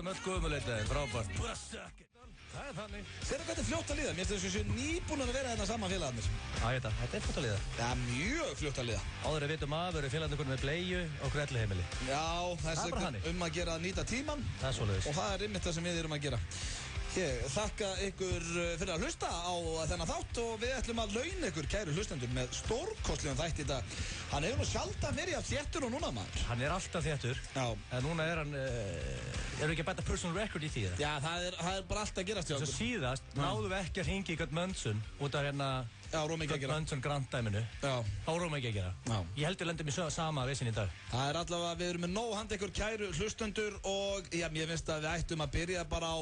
skorum öll gömuleitaðir, frábært. Bara sökkir. Það þannig. Sérðu hvað þetta fljótt að líða? Mér finnst þessu nýbúin að vera hérna saman félagarnir. Þetta er fljótt að líða. Já, mjög fljótt að líða. Áður við vitum að verður félagarnir með bleiu og elliheimili. Já, þess að gera að nýta tíman. Það er svoleiðis. Og það er einmitt það sem við erum að gera. Ég þakka ykkur fyrir að hlusta á þennan þátt og við ætlum að launa ykkur kæru hlustendur með stórkostlegum þætti í dag. Hann hefur nú sjaldan verið af þéttur og núna maður. Hann er alltaf þéttur. Já. En núna er hann, eru ekki að bæta personal record í því það? Já, það er bara alltaf að gerast hjá okkur. Svo síðast náðum við ekki að hringi í Gött Mönsson út af hérna Gött Mönsson Grand-dæminu. Já. Á Róma ekki að gera. Já. Ég heldur lendum í sama vissin í dag. Það er allavega, við erum með nóg handa ykkur kæru hlustendur og já, ég finnst að við ættum að byrja bara á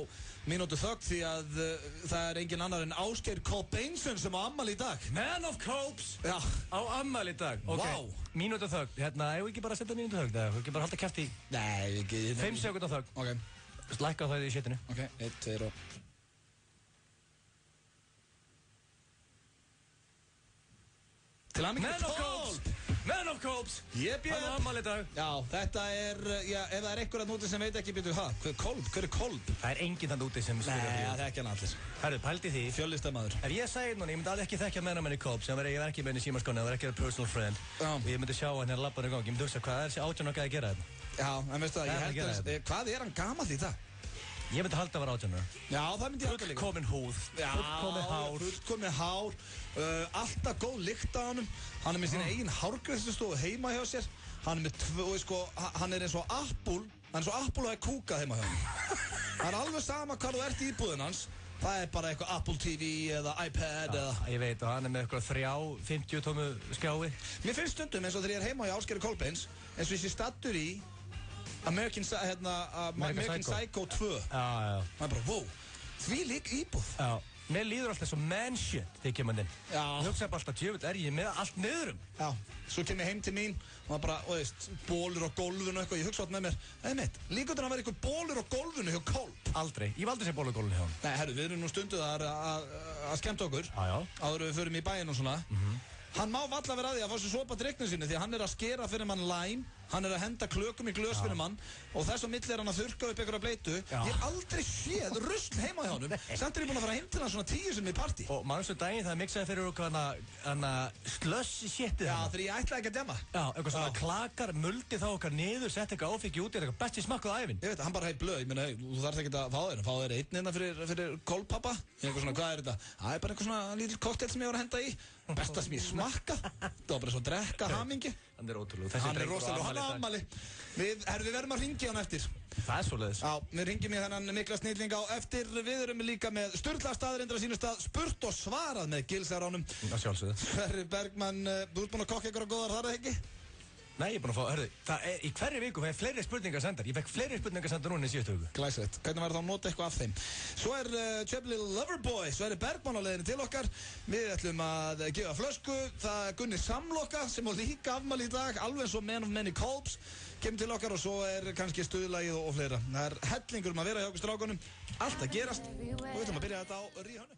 mínútu þögn því að það er engin annar en Ásgeir Kolbeinsson sem á afmæli í dag. Man of Kolbs! Já. Á afmæli í dag. Ok, mínútu þögn. Hérna, hefur ekki bara að setja mínútu þögn? Hefur ekki bara halda kæft í? Nei, ekki. 5 sekúndar þögn. Ok. Lækka það í shitinu. Ok, 1, 2 og... Til að Man of Kolbs! Man of Kolbs! Jep. Hann á afmæli í dag. Já, þetta er, já, ef það er einhver að núti sem veit ekki byrju, hver er Kolb? Það er enginn þann úti sem spyrir Nei, það er ekki hann allir. Herru, pældi því. Fjöllistamæður. Ef ég segi núna, ég myndi alveg ekki þekkja menn Kolbs, ég verð ekki með henni í símaskónu, ég verð ekki að vera personal friend. Já. Og ég myndi sjá hann hérna labban í gang, ég myndi hugsa, hvað er þessi 18 okkar að gera þetta? Já, en veistu það, ég held að, hvað er hann gamall í dag? Ég myndi halda að vera 18 ára. Já, það myndi ég halda líka. Fullkomin húð, fullkomið hár, alltaf góð lykt á honum. Hann er með sína eigin hárgreiðslustofu heima hjá sér. Hann er með hann er eins og Apple, hann er svo Apple og er kúkað heima hjá hann. Það er alveg sama hvað þú ert í íbúðin hans. Það er bara eitthvað Apple TV eða iPad eða... Ég veit, og hann er með eitthvað 3 50 tómu skjái. Mér finnst stundum eins og þegar ég er heima hjá Ásgeiri Kolbeins, eins og ég sé stattur í American Psycho 2. Já. Það er bara, wow, því lík íbúð. Já. Mér líður alltaf svo man shit þegar ég kemur inn. Já. Ég hugsa bara alltaf, djöfull, er ég með allt niðurum? Já, svo kem ég heim til mín og það bara, veist, bólur á gólfinu og eitthvað. Ég hugsa alltaf með mér, einmitt, líkundur að vera eitthvað bólur á gólfinu hjá Kolb. Aldrei, ég hef aldrei séð bólur á gólfinu hjá hann. Nei, herru, við erum nú stunduð að skemmta okkur. Já. Áður við förum í bæinn og svona. Hann má valla vera að því að fá sér sopa drykknu sinni því að hann er að skera fyrir mann læm, hann er að henda klökum í glös fyrir mann og þess á milli er hann að þurrka upp einhverja bleitu. Ég hef aldrei séð rusl heima hjá honum. Samt er ég búinn að fara heim til hann svona 10 sinni í partí. Og mannsum daginn það miksaði fyrir okkur hana slössi shitið. Já, þegar ég ætlaði ekki að djama. Já, eitthvað svona klakar, muldi þá okkar niður, sett eitthvað áfengi út í eitthvað besti smakkuð á ævin. Ég veit, hann bara hei blöð, ég meina, þú þarfst ekki að fá þér einn hérna fyrir Kolpappa. Eitthvað svona, hvað er þetta? Það er bara eitthvað svona lítill kokteil sem ég var að henda í. Besta sem ég smakkað. Það var bara svo að drekka hamingi. Hann er ótrúlega. Hann er rosalega, hann á afmæli. Við verðum að hringja hann eftir. Það er svoleiðis. Já, við ringjum í þennan Niklas Snilling á eftir. Við erum líka með Sturla staðreyndir á sínu stað, spurt og svarað með Gilsaránum. Það sjálfsögðu. Sverrir Bergmann, þú ert búinn að kokka ykkur á góðar, það er ekki? Nei, ég er búinn að fá, hörðu, það er í hverju viku fæði fleiri spurningar sendar. Ég fekk fleiri spurningar sendar núna í síðustu viku. Glæsilegt. Hvernig var það að nota eitthvað af þeim? Svo er Chubby Little Loverboy, Sverrir Bergmann á leiðinni til okkar. Við ætlum að gefa flösku. Það er Gunni Samloka sem á líka afmæli í dag, alveg eins og Man of Many Kolbs kemur til okkar og svo er kannski stuðlagið og fleira. Það er hellingur að vera hjá okkur strákunum. Allt að gerast og við ætlum að byrja þetta á Ríhönnu.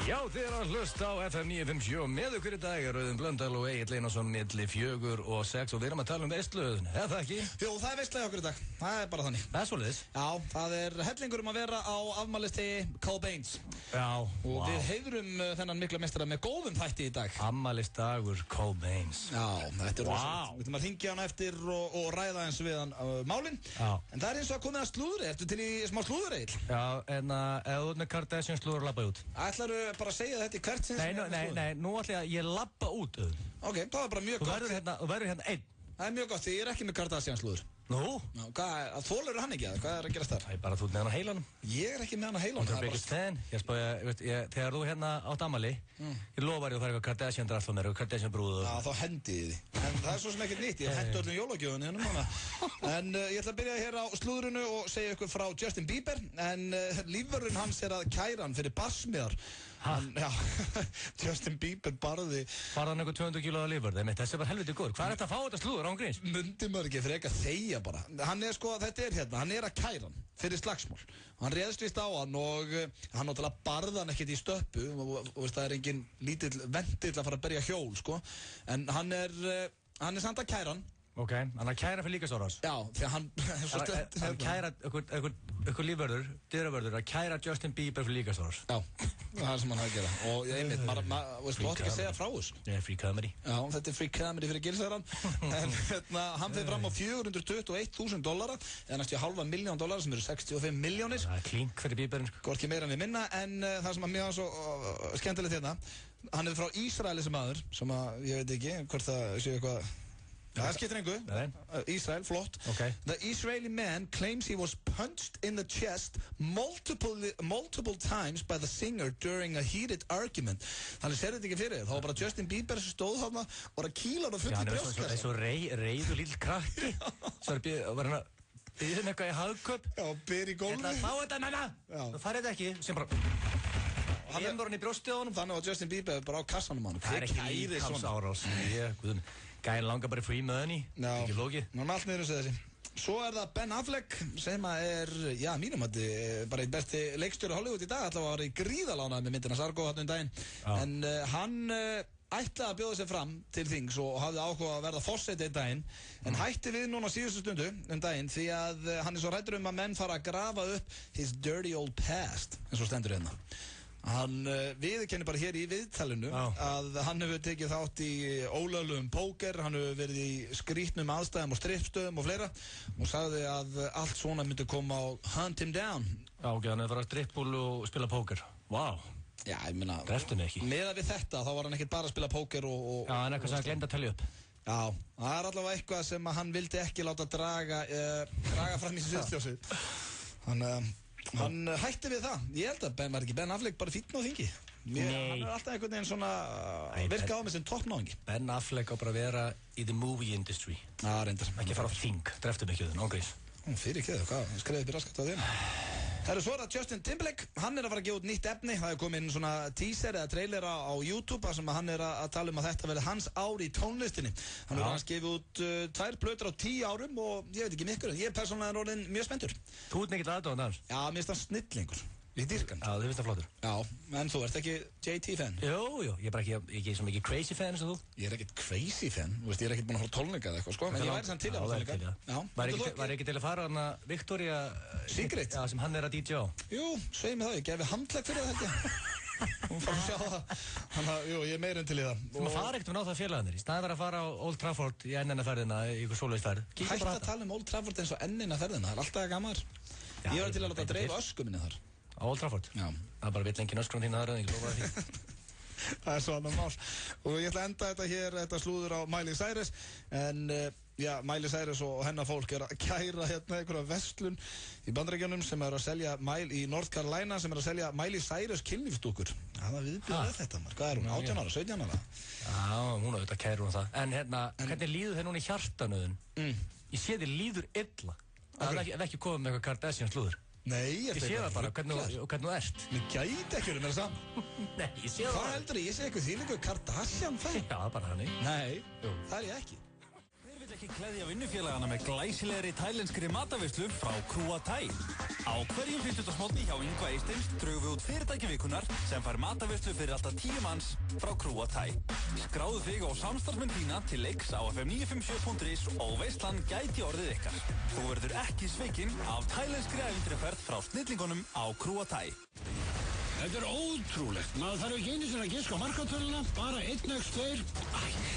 Já, þið er að hlusta á FM 957 með ykkur í dag er Auðun Blöndal og Egill Einarsson milli 4 og 6 og við erum að tala veisluðun, eða það ekki? Jú, það er veistlað okkur í dag, það er bara þannig. Það er svoleiðis. Já, það er hellingur að vera á afmælistegi Kolbeins. Já, og við heiðrum þennan mikla meistara með góðum þætti í dag. Afmælisdagur Kolbeins. Já, þetta er rosalegt. Við ætlum að hringja hann eftir og ræða eins við hann málin. Já. En það er eins og að komið að slúðri, ertu til í smá slúður, Egill? Já, en ef þú með Kardashian slúður labba út. Ætlarðu bara að segja þetta í hvert sinn? Nei, nú ætla ég labba út. Ok, það var bara mjög gott. Þú verður hérna einn. Það er mjög gott því ég er ekki með Kardashian slúður. Nú? Já, þolurðu hann ekki að? Hvað að gerast þar? Það bara þú með hann á heilanum. Ég ekki með hann á heilanum. Þú biggest fan. Ég spáði, þegar þú átt amali, ég lofar ég að það eitthvað Kardashian drall á mér, eitthvað Kardashian brúðu. Já, þá hendi ég því. En það svo sem ekkert nýtt, ég hendi öllum jólagjöfunni hennum hana. En ég ætla að byrja hér á slúðrunu og segja ykkur frá Justin Bieber. En lífvörðurinn hans að kæra hann fyrir barsmiðar. Já, Justin Bieber barði hann eitthvað 200 kílóða lífvörð, þessi bara helviti góður. Hvað þetta að fá þetta slúður án gríns? Mundi maður ekki fyrir að þegja bara. Hann þetta hann að kæra hann fyrir slagsmál. Hann réðst vist á hann og hann náttúrulega barði hann ekkert í stöppu og það engin lítill vendill að fara að berja hjól, sko. En hann samt að kæra hann. Ok, hann að kæra fyrir líkasárás. Já, því að hann kæra ykkur lífvörður, dyravörður, að kæra Justin Bieber fyrir líkasárás. Já, það sem hann hafi að gera. Og ég einmitt, þú átt ekki að segja frá þessu. Það free comedy. Já, þetta free comedy fyrir gilsæðarann. En hann fyrir fram á $421,000, eða næstu $500,000 sem eru 65 milljónir. Það klink fyrir Bieberinn. Hvorki meira en við minna, en það sem að mér var svo skemmtilegt hérna, hann frá Ísraeli sem maður, sem að, ég veit ekki, hvort það séu eitthvað. Það skiptir engu. Ísrael, flott. Okay. The Israeli man claims he was punched in the chest multiple times by the singer during a heated argument. Þannig sér þetta ekki fyrir þér. Það var bara Justin Bieber sem stóð þarna og var að kýla hann á fullu brjóstkassa. Það er svo reiður lítill krakki. Svo var hann að byggja eitthvað í hagköp. Já, byggja í gólfi. Þetta fá þetta, nanna! Það farið þetta ekki. Sem bara... Hann var hann í brjóstið á honum. Þannig var Justin Bieber bara á kassanum á honum. Það er ekki líkamsárás. Gæðin langar bara í free money, ekki flókið. Ná, allt niður þessi. Svo það Ben Affleck sem mínum að bara einn besti leikstjóri Hollywood í dag, allavega var í gríðalánaði með myndina Sargo hann daginn. En hann ætlaði að bjóða sig fram til þings og hafði áhuga að verða forseti einn daginn, en hætti við núna síðustu stundu daginn því að hann svo hræddur að menn fara að grafa upp his dirty old past, eins og stendur hérna. Hann viðurkennir bara hér í viðtalinu að hann hefur tekið þátt í ólöglegum póker, hann hefur verið í skrýtnum aðstæðum og strippstöðum og fleira og sagði að allt svona myndi koma og hunt him down. Já, ok, hann hefur farið að strippbúl og spila póker. Vá. Já, ég meina, ekki. Meðan við þetta þá var hann ekkert bara að spila póker og já, en eitthvað sem hann glemdi að tellja upp. Já, það er allavega eitthvað sem hann vildi ekki láta draga fram í sviðsljósið. Hann hætti við það. Ég held að var ekki Ben Affleck bara fínn á þingi. Hann alltaf einhvern veginn svona virka á mig sem toppnáðingi. Ben Affleck á bara að vera í the movie industry. Reyndar. Ekki fara á þing, dreftum ekki auðvitað, ángríns. Fyrir ekki þau, hvað? Skreiði upp í raskat á þeim. Það svo að Justin Timberlake, hann að fara að gefa út nýtt efni. Það komið inn svona teaser eða trailer á YouTube sem hann að tala að þetta verði hans ár í tónlistinni. Hann hans gefið út 2 plötur á 10 árum og ég veit ekki mikkur, ég persónulega orðinn mjög spenntur. Þú ert mikill aðdáandi hans? Já, mér finnst hann snillingur. Ég dýrka hann. Já, þú finnst það flottur. Já, en þú ert ekki JT-fan? Jú, ég er bara ekki svo mikið crazy fan eins og þú. Ég er ekkert crazy fan, ég er ekkert búinn að horfa tónleika eða eitthvað, sko. En ég væri samt til að horfa tónleika. Var ekki til að fara hana Victoria Secret? Já, sem hann að DJ á. Jú, segir mig það, ég gefi handlegg fyrir það held ég. Hún fara að sjá það. Þannig að, jú, ég meira til í það. Þú maður fara ekkert á það félagarnir. Í staðið var að fara á Old Trafford í ennina-ferðina í ykkur svoleiðisferð. Hætt að tala Old Trafford eins og ennina-ferðina. Það alltaf gaman. Ég var til að láta dreifa ösku minni þar. Á Old Trafford? Já. Það bara vill engin öskrun þín að það, ég lofa því. Það svo annar mál. Og ég ætla að enda þetta slúður á Miley Cyrus. En, Miley Cyrus og hennar fólk að kæra einhverja verslun í Bandaríkjunum sem að selja í North Carolina sem að selja Miley Cyrus kynlífsdúkur. Það var viðbjóðið þetta, maður. Hvað hún, 18 ára, 17 ára? Já, hún auðvitað kæru það. En hvernig líður þeir núna í hjartanöðun? Ég sé þér líður illa. Það er ekki komið með eitthvað Kardashian slúður. Nei, ég sé það bara, hvernig þú ert. Mér gæti ekki verið með það saman. Nei, ég sé það. Hvað heldur ég sé eitthvað þýlingu Kardashian fæ? Já, bara hannig. Nei, það er ég ekki. Hver vill ekki klæðja vinnufélagana með glæsilegri thailenskri mataveislu frá Krúa Thai? Á hverjum fyrstudagsmótni hjá Ingvar Eysteins drögum við út fyrirtæki vikunar sem fær mataveislu fyrir alltaf 10 manns frá Krúa Thai. Skráðu þig á samstarfsmenn þína til leiks á fm957.is og veislan gæti orðið ykkar. Þú verður ekki svikinn af thailenskri ævintýraferð frá snillingunum á Krúa Thai. Þetta er ótrúlegt. Maður þarf ekki einu sinni að giska á markatöluna, bara 1x2.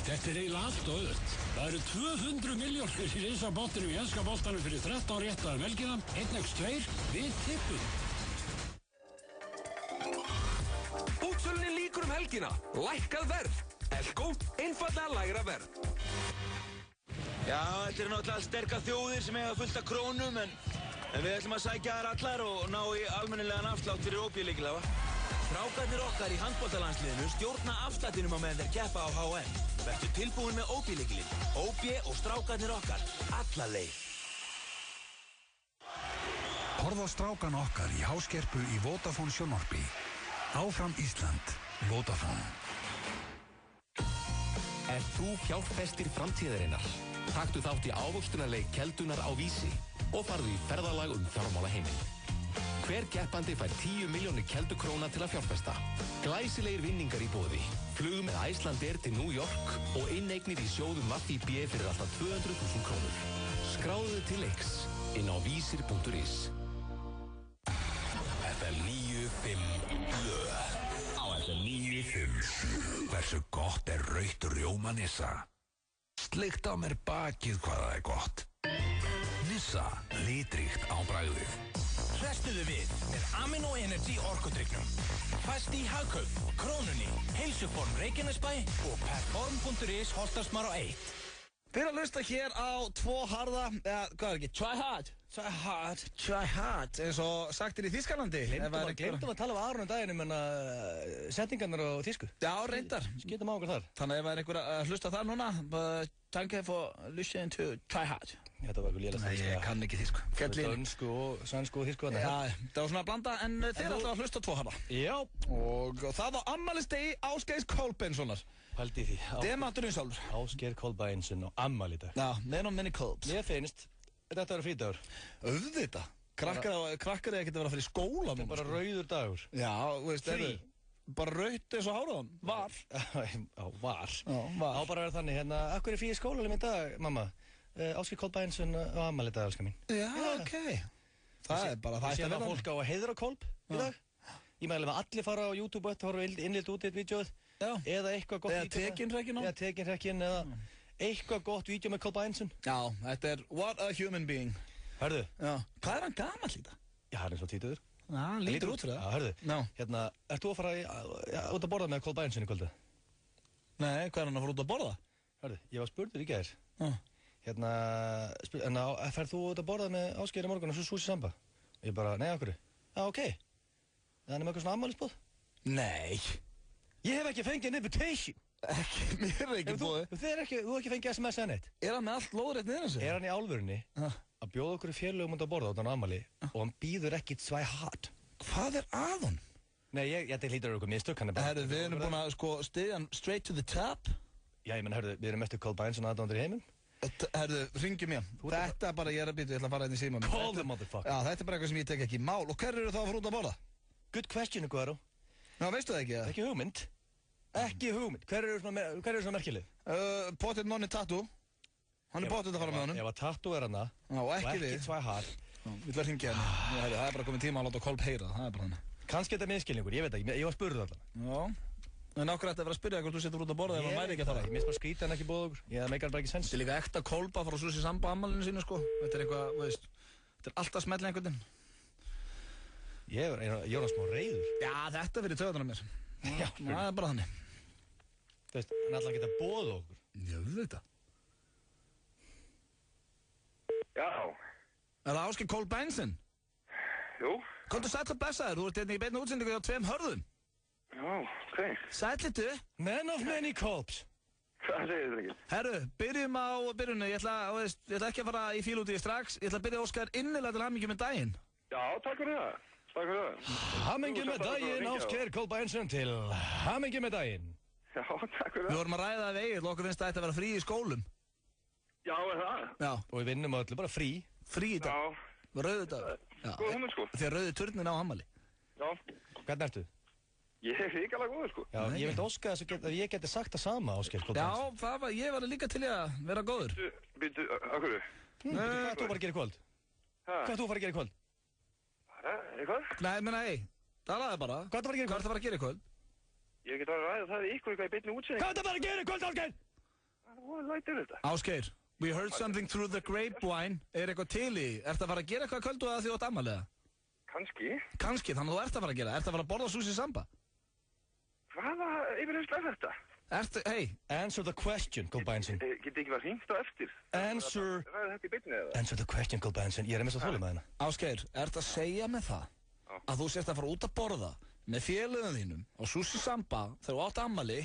Þetta er eiginlega allt og auðvelt. Það eru 200 milljónir í risabottinum í enska boltanum fyrir 13 réttaðar helgina. 1x2, við tippum. Útsölunni lýkur helgina. Lækkað verð. Elko, einfallega lægra verð. Já, þetta eru náttúrulega sterkar þjóðir sem eiga fullt af krónum, en við ætlum að sækja þær allar og ná í almennilegan afslátt fyrir OB-lykil, Strákarnir okkar í handboltalandsliðinu stjórna afslættinum á meðan þeir keppa á HM. Vertu tilbúin með OB-lykilinn. OB og strákarnir okkar, alla leið. Horfðu á strákan okkar í háskerpu í Vodafone sjónvarpi. Áfram Ísland, Vodafone. Er þú fjárfestir framtíðarinnar? Taktu þátt í ávöxtunarleik Keldunar á Vísi og farðu í ferðalag fjármálaheiminn. Hver keppandi fær 10 milljónir keldukróna til að fjárfesta. Glæsilegir vinningar í boði. Flug með Icelandair til New York og inneignir í sjóðum Maffi B fyrir alltaf 200.000 krónur. Skráðu til leiks inn á vísir.is. FM 95 blöð. Á FM 95. Hversu gott rautt rjómanissa? Sleikt á mér bakið hvað það gott. Nissa, litríkt á bragðið. Hrestuðu við með Amino Energy orkudrykknum. Fæst í Hagkaup, Krónunni, Heilsuform Reykjanesbæ og Perform.is Holtarsmár á 1. Fyrir að hlusta hér á tvo harða, hvað ekki, try hard, eins og sagtir í Þýskalandi. Glemdum að tala um Aron daginum en setningarnar á þýsku. Já, reyndar. Skiptum á okkur þar. Þannig ef einhver að hlusta það núna, thank you for listening to try hard. Þetta var eitthvað lélega Nei, ég kann ekki þýsku. Dönsku og sænsku og þýsku. Já, það var svona að blanda, en þeir alltaf að hlusta tvo harða. Já. Og það á afmælisdegi Ásgeirs Kolbeinssonar. Pældi því. Demanturinn sjálfur. Ásgeir Kolbeinsson og afmæli í dag. Já, með minni Kolbs. Mér finnst, þetta var frídagur. Auðvitað. Krakkar geta verið að fara í skóla núna. Bara rauður dagur. Já, veist, Frí. Bara rautt eins og háraðan. Var. Já, var. Já, var. Á bara að vera þannig, hérna, akkur frí í skólanum í dag, mamma? Ásgeir Kolbeinsson og afmæli í dag, elskar mín. Já, ok. Það bara, það ætti að vera fólk á að heiðra Kolb í dag. Ég mæli að allir fara á YouTube og horfa innlit út í þetta vídeóið. Já. Eða eitthvað gott Eða tekinhrekkinn á. Eða tekinhrekkinn eða eitthvað gott vídeo með Kolbeinsson. Já, þetta What a Human Being. Hörðu. Já. Hvað hann gamall í það? Já, hann svo títuður. Já, hann lítur út fyrir það. Já, hörðu. Já. Hérna, ert þú að fara út að borða með Kolbeinsson í kvöldu? Nei, hvað hann að fara út að borða? Hörðu, ég var spurður í gær. Já. Hérna, ferð þú út að borða með Ásgeir í morgun og svo Susi Samba? Ég bara, nei, okkur. Já, ok. Það er með eitthvað svona afmælisboð? Nei. Ég hef ekki fengið en invitation. Mér ekki búið. Þú hef ekki fengið SMS eða neitt. Hann með allt lóðrætt niður þessu? Hann í álfurinni að bjóða okkur í félögum út að borða út á afmæli og hann býður ekki tvæ hard. Hvað að hún? Nei, ég hlýtur okkur mistök, hann bara... Herðu, við erum búin að styðja hann straight to the top. Já, ég menn, herðu, við erum mestu Kolbeinsson aðdóndur í heiminn. Herðu, ringjum mér. Þetta bara, ég að býta, ég ætla að fara inn í símanum. Call the motherfucker. Já, þetta bara eitthvað sem ég tek ekki í mál. Og hver eru þá að fara út að borða? Good question, Guðaró. Já, veistu það ekki? Ekki hugmynd. Ekki hugmynd. Hver eru svona merkileg? Pottet Nonni Tattoo. Hann pottet að fara með honum. Ef að Tattoo hann og ekki tvæ hard. Við ætlum að ringja henni. Það er bara komið tíma að láta Kolb heyra. Það er bara hann. Kannski þetta miskilningur, ég veit ekki. Ég var spurður alltaf. Já. En okkur ætti að vera að spyrja hvort þú setur út að borða ef hann væri ekki að fara. Ég minnst bara skrítið en ekki bóða okkur. Ég meikar bara ekki sens. Þetta er líka ekta Kolba frá Susi Samba ammælinu sínu, sko. Þetta er eitthvað, veist, þetta er alltaf smellið einhvern veginn. Ég var smá reiður. Já, þetta fyrir töðunar mér. Já, það er bara þannig. Þú veist, hann ætla að geta bóða okkur. Já, við veit það. Já. Er það Ásgeir Kolbeinsson? Jú. Komdu sæll að blessa þér, þú ert hérna í beinni útsendingu á 2 hörðum. Já, ok. Sætlitu. Man of many Kolbs. Hvað segir þið ekki? Herru, byrjum á byrjunni. Ég ætla ekki að fara í fíl út í strax. Ég ætla að byrja Óskar innilega til hamingju með daginn. Já, takk fyrir það. Takk fyrir það. Hamingju með daginn, Ásgeir Kolbeinsson til hamingju með daginn. Já, takk fyrir Við það. vorum að ræða það við Egill og okkur finnst það ætti að vera frí í skólum. Já, er það? Já. Og við vinnum öllu bara frí. Frí í dag. Já. Rauðu dag. Góð hugmynd, sko. Því að rauðu turnin á ammæli. Já. Hvernig ertu? Ég er hrikalega góður, sko. Já, ég veit óska þess að ég geti sagt það sama, Ásgeir Kolbeinsson. Já, ég var líka til að vera góður. Býttu, okkur. Hvað ert þú að fara að gera í kvöld? Hvað ert þú að fara að gera í kvöld? Eitthvað? Nei, menna, talaði bara. Hvað ert þú að fara að gera í kvöld? Ég get að ræða það við ykkur eitthvað í beinni útsendingu. Hvað ert þú að fara að gera í kvöld, Ásgeir? Hvað lætur þetta? Ásgeir, we heard something through the grapevine. Er eitthvað til í? Ertu að fara að gera eitthvað kvöldu að því þú átt ammæliða? Kannski, þannig að þú ert að fara að gera. Ertu að fara að borða Susi Samba? Hvaða yfirherslu er þetta? Answer the question, Gulbænsin. Getið ekki verið hringt á eftir? Answer Þetta í beinni eða? Answer the question, Gulbænsin. Ég mest að þola með hérna. Ásgeir, ertu að segja með það að þú sért að fara út að borða með félögum þínum og Sushi Samba þegar þú átt ammali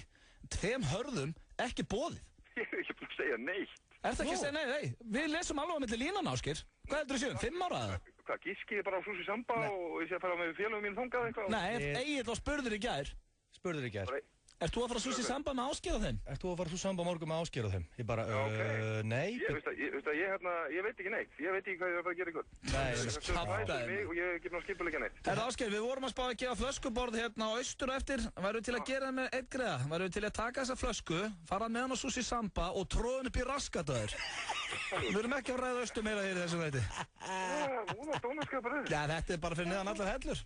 2 hörðum ekki boðið? Ég hef ekki búin að segja neitt. Ertu ekki að segja nei? Við lesum alveg á milli línan, Ásgeir. Hvað heldur þú séum? 5 ára eða? Hvað, gískið bara á Sushi Samba og ég sé að fara með félögum mín þangað eitthvað? Nei, Egill og spurður í gær. Ert þú að fara að Sushi Samba með Ásgeir á þeim? Ert þú að fara Sushi Samba morgun með Ásgeir á þeim? Ég bara, nei. Ég veit ekki neitt. Ég veit ekki hvað ég er að fara að gera í kvöld. Nei, og ég get ná skipuleika neitt. Ásgeir, við vorum að spá að gefa flöskuborð hérna á austur og eftir. Væru til að gera það með 1 greiða? Væru til að taka þessa flösku, fara með hann á Sushi Samba og tróða hann upp í raskataður? Við erum ekki að ræða austur meira hér í þessu veiti. Já, þetta er bara fyrir neðan allar hellur.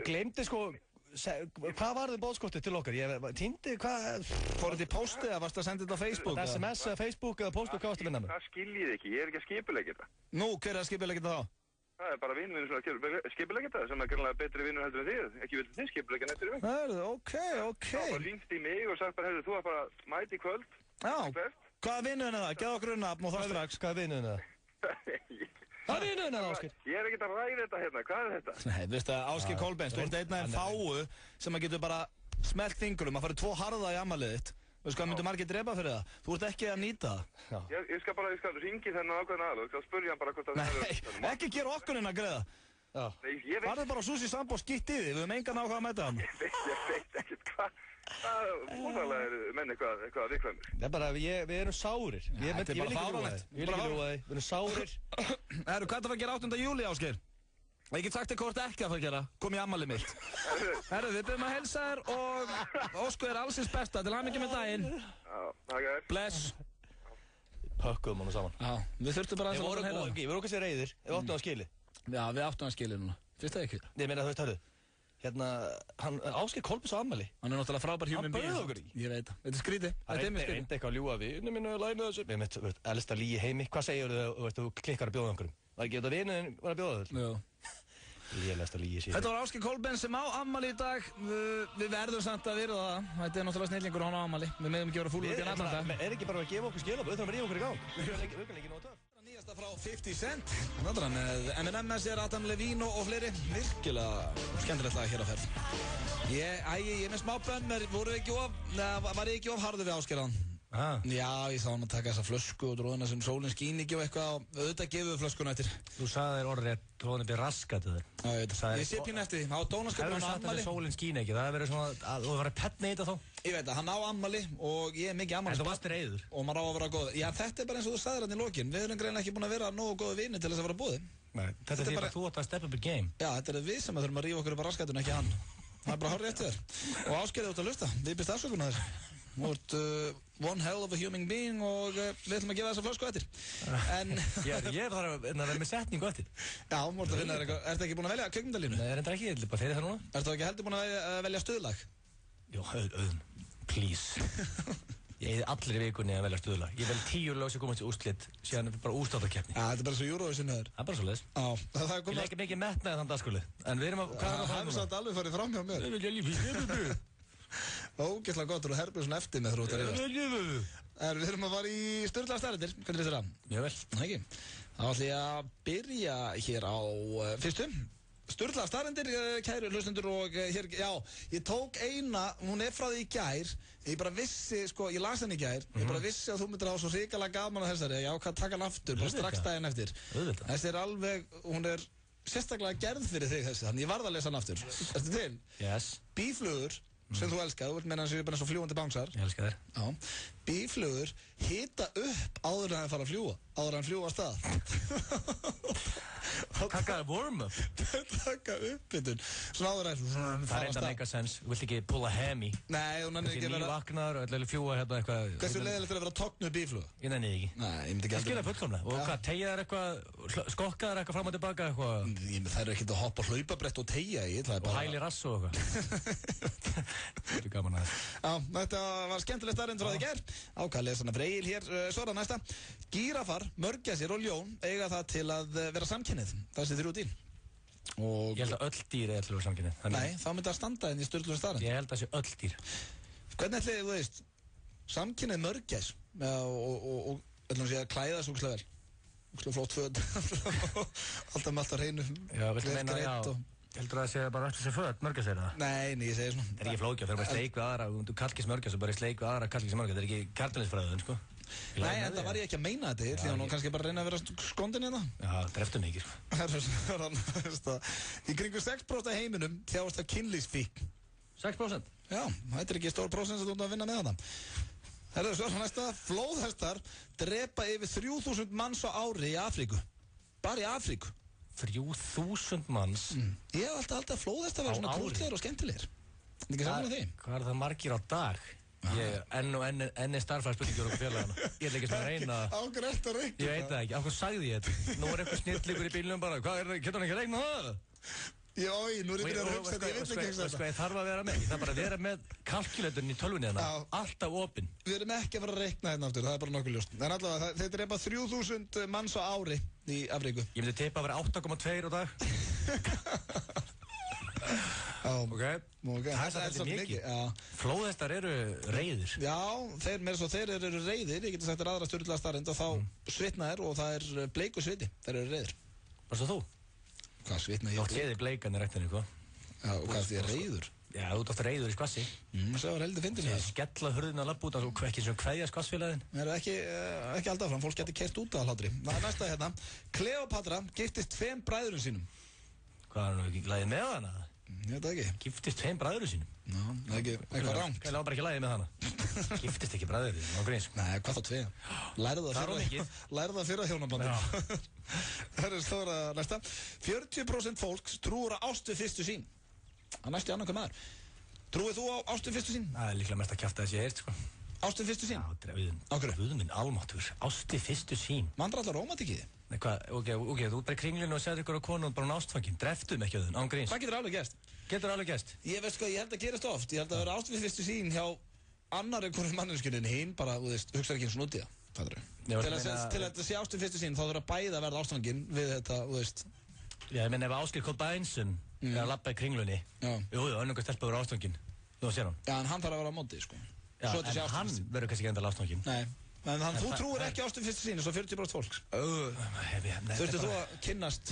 Gleymdi sko, hvað var þið bóðskortið til okkar? Ég týndi hvað... Fór þetta í postið eða varst að senda þetta á Facebook? SMS eða Facebook eða postu, hvað varst að vinna með? Það skiljið ekki, ég er ekki að skipuleika þetta. Nú, hver er að skipuleika þetta þá? Það er bara vinur sem að skipuleika þetta, sem er grannlega betri vinur heldur en þið. Ekki vil þið skipuleika neitt fyrir mig. Ok. Það var hringt í mig og sagt bara, þú var bara mæti í kvöld. Já, hvað er vinuðin það? Geð okkur nafn og það strax. Hvað er vinuðin það? Hvað er vinuðin það, Ásgeir? Ég er ekkert að ræða þetta hérna, hvað er þetta? Nei, þú veist að Ásgeir Kolbeins, þú ert einn af þeim fáu sem að getur bara smelt fingurum að fara 2 harða í ammælið þitt. Þú veist hvað myndir margir drepa fyrir það? Þú ert ekki að nýta það. Ég skal ringi þennan ákveðna aðlug, skal spurja hann bara hvort það er... Nei, ekki gera okkur inn að greiða. Farðu bara á Sushi Samba og skitt í því, við höfum engan áhuga að mæta hann. Ég veit ekkert hvað. Útvæðlega eru menn eitthvað viðkvæmur. Það er bara, við erum sárir. Þetta er bara fáránlegt. Ég vil ekki ljúga þig, við erum sárir. Hvað er það að gera 8. júli, Ásgeir? Ég get sagt þér hvort ekki að fara að gera. Kom í ammælið mitt. Við byrjum að helsa þér og ósku þér allsins besta. Til hamingju með daginn. Já, takk að þér. Bless. Pökkuðum hann saman. Já, við þurftum bara að heyra það. Við vorum kannski reiðir, við áttum að skili. Já, við áttum að skili núna. Finnst það ekki? Ég meina, þú veist, hörðu. Hérna, Ásgeir Kolbeins á ammæli. Hann er náttúrulega frábær human being. Hann bauð okkur í. Ég veit það. Þetta er skrítið. Það reyndi eitthvað að ljúga við. Mínu læna þessu. Við mitt, elsta líi heimi. Hvað segir þú klikkar að bjóða einhverjum? Var ekki þetta vinuðin var að bjóða þér? Já. Lélegasta líi síðan. Þetta var Ásgeir Kolbeins sem á ammæli í dag. Við verðum samt að virða það. Þetta er náttúrulega snillingur og hann á ammæli. Við meðum ekki vera fúlur út í allan dag. Er ekki bara að gefa okkur skilabóð? Við þurfum að rífa okkur í gang. Við erum ekki nóg töff. Nýjasta frá 50 Cent. Þannig að með Eminem er Adam Levine og fleiri. Virkilega skemmtilegt lag hér á ferð. Ég er með smá bönn. Var ég ekki of harður við Ásgeir? Já, ég sá hann að taka þessa flösku og dróðina sem sólinn skín ekki og eitthvað og auðvitað gefið flöskuna eftir. Þú sagði þér orðrétt, tróðin upp í raskatu þér. Já, ég sé pínu eftir því. Hann á dónaskapinu á ammali. Sólinn skín ekki, það hefur verið svona að þú var að penna í þetta þá? Ég veit að hann á ammali og ég er mikið ammali. En þú varst reiður. Og maður á að vera góð. Já, þetta er bara eins og þú sagðir hann í lokin. Við erum greinilega ekki búin að vera nógu góði vinir til þess að vera búið. Nei, þetta er því að þú átt að step up your game. Já, þetta er við sem þurfum að rífa okkur upp á raskatuna, ekki hann. Það er bara hárið eftir þér. Og Ásgeir út að hlusta. Við byrst afsökunar þér. Þú ert one hell of a human being og við ætlum að gefa þessa flösku eftir. En... Ég þarf að vera með setningu eftir. Já, þú ert að finna þér eitthvað. Ertu ekki búin að velja kvikmyndalínu? Nei, reyndar ekki, ég ætla bara fyrir það núna. Ertu ekki heldur búin að velja stuðlag? Jó, auðvun, please. Ég heiði allir í vikunni að velja stuðlag. Ég vel 10 lög sem komast í úrslit, síðan bara úrslitakeppni. Já, þetta er bara svo Eurovision höður. Það er bara svo leiðis. Já, ég legg mikið metnaði þann dagskvöldið. En við erum að... Það hefur satt alveg farið fram hjá mér. Ógeðslega gott og herpið svona eftir með þróttar yfir. Við erum að fara í sturlaðar staðreyndir. Hvernig er það? Mjög vel. Ekki. Þá ætlum ég að byrja hér á fyrstu. Sturlaðar staðreyndir, kæru hlustendur og hér, já, ég tók eina, hún er frá því í gær. Ég bara vissi, sko, ég las henni í gær. Ég bara vissi að þú myndir hafa svo hrikalega gaman á þessari. Já, hvað taka hann aftur, bara strax daginn eftir. Þessi er alveg, hún er sérstaklega gerð fyrir þig þessi, þannig ég varð að lesa hann aftur. Ertu til? Yes. Býflugur sem þú elskar, þú ert meina hans bara svo fljúandi bánsar. Ég elska þér. Já. Býflugur hita upp áður en hann fara að fljúa, áður en hann fljúa á stað. Taka warm-up. Taka uppbytun. Svona áður en það er enda make a sense. Þú vilt ekki pulla hemi. Nei, hún er ekki að vera... Nývaknar og ætla fljúa hérna eitthvað... Hversu leiðilegt er að vera tóknu bífluga? Ég nenni ekki. Nei, ég myndi ekki að... Ég skilja fullkomlega. Og hvað, tegja þær eitthvað, skokka þær eitthvað fram og tilbaka eitthvað? Það er ekkert að hoppa hlaupabrett og tegja í. Og hæli rass og eitthvað. Það er gaman aðeins. Já, þetta var skemmtilegt aðeins frá því ger. Ákvæðlega svona fyrir Egil hér. Svo er það næsta. Gírafar, mörgæsir og ljón eiga það til að vera samkynnið. Það sé þrjú dýr. Og Ég held að öll dýr er ætlulega samkynhneigð. Nei, þá myndi það standa inn í sturglum staðarinn. Ég held að það sé öll dýr. Hvernig ætlið, þú veist, samkynhneigð mörgæs og ætlum að segja að klæða svo ógeðslega vel. Ógeðslega flott föt. Alltaf með alltaf hreinu. Já, viltu meina, heldur það að segja bara öllu sem föt, mörgæs er það? Nei, ég segi svona. Það er ekki flókið, það er bara sleik við aðra, þú kalkis mörgæs og bara sleik við aðra kalkis mörgæs, það er ekki kartalinsfræðun, sko. Nei, en það var ég ekki að meina þetta, því að nú kannski bara reyna að vera skondin hérna. Já, dreftu mikið, sko. Í kringu 6% af heiminum þjáast af kynlífsfíkn. 6%? Já, þetta er ekki stór prósent sem þú ert að vinna með þetta. Herðu, svo næsta, flóðhestar drepa yfir 3000 manns á ári í Afríku. Bara í Afríku. 3000 manns? Ég hef alltaf haldið að flóðhestar vera svona krútlegir og skemmtilegir. Það er ekki saman með því. Hvað er það margir á dag? Enn er starfræðspurningur okkur félagana. Ég er ekki svona að reyna. Áhver eftir að reykja. Ég veit það ekki, áhver sagði ég þetta. Nú er eitthvað snillíkur í bílunum bara. Hvað er það, getur hann ekki að reyna það? Já, nú er ég byrjað að hugsa þetta, ég veit ekki þetta. Sko, ég þarf að vera með, ég þarf bara að vera með kalkulatorinn í tölvunni hérna, alltaf opinn. Við erum ekki að fara að reikna hérna aftur, það er bara nokkuð ljóst. En allavega, þetta er eitthvað 3000 manns á ári í Afríku. Ég myndi tippa að vera 8,2 á dag. Ok, það er svolítið mikið. Flóðhestar eru reiðir. Já, þeir eru reiðir, ég geti sagt þér aðra sturlaða staðreynd og þá svitna þær og það er bleiku sviti, þeir eru reiðir. Varst það þú? Hvað svitna ég? Þú átt séði bleikan í rættinni, hvað? Já, og hvað, því ég er reiður? Já, þú átt reiður í skvassi. Það var heldur fyndin það. Skella hurðina að labba út og ekki svona kveðja skvassfélagin. Það er ekki alltaf fram, fólk getur keyrt út af hlátri. Það er næsta hérna. Kleópatra giftist 2 bræðurum sínum. Hvað, er hann ekki lagið með hana? Ég veit það ekki. Giftist 2 bræðurum sínum? Já, það er ekki eitthvað rangt. Það er bara ekki lagið með hana. Giftist ekki bræður, á gríns. Nei, hvað þá 2? Lærðu það fyrir hjónabandum. Það er stóra næsta. 40% fólks trúur á ást við fyrstu sýn. Það næstu annað hvað maður. Trúið þú á ást við fyrstu sýn? Það er líklega mest að kjafta þessi eirt, sko. Ást við fyrstu sýn? Já, Guðun minn almáttur. Ást við fyrstu sýn. Vandrar allar rómantíkið? Nei, hvað, ok, þú ert bara í kringlinu og segir ykkur á konu og bara ástfangin. Dreftum ekki á þun, án gríns. Það getur alveg gerst. Getur alveg gerst. Ég veist hvað, ég held að gerast oft. Ég held að vera ást við fyrstu sýn hjá annar einhverjum manneskjunni en hinn bara, þú veist, hugsaði ekki eins og út í það. Til að sé ást við fyrstu sýn þá þurfa bæði að verða ástfangin við þetta, þú veist. Já, ég menn ef Ásgeir K. Bænsson er að labba í kringlunni. Jú, önnungar stelpa verður ástfangin. Þú sér hann. Já, en hann þarf að vera á móti, sko. Já, en hann verður kannski ekki endal ástfangin. Nei. En þú trúir ekki ást við fyrstu sýn eins og 40% fólks. Þurftu þú að kynnast?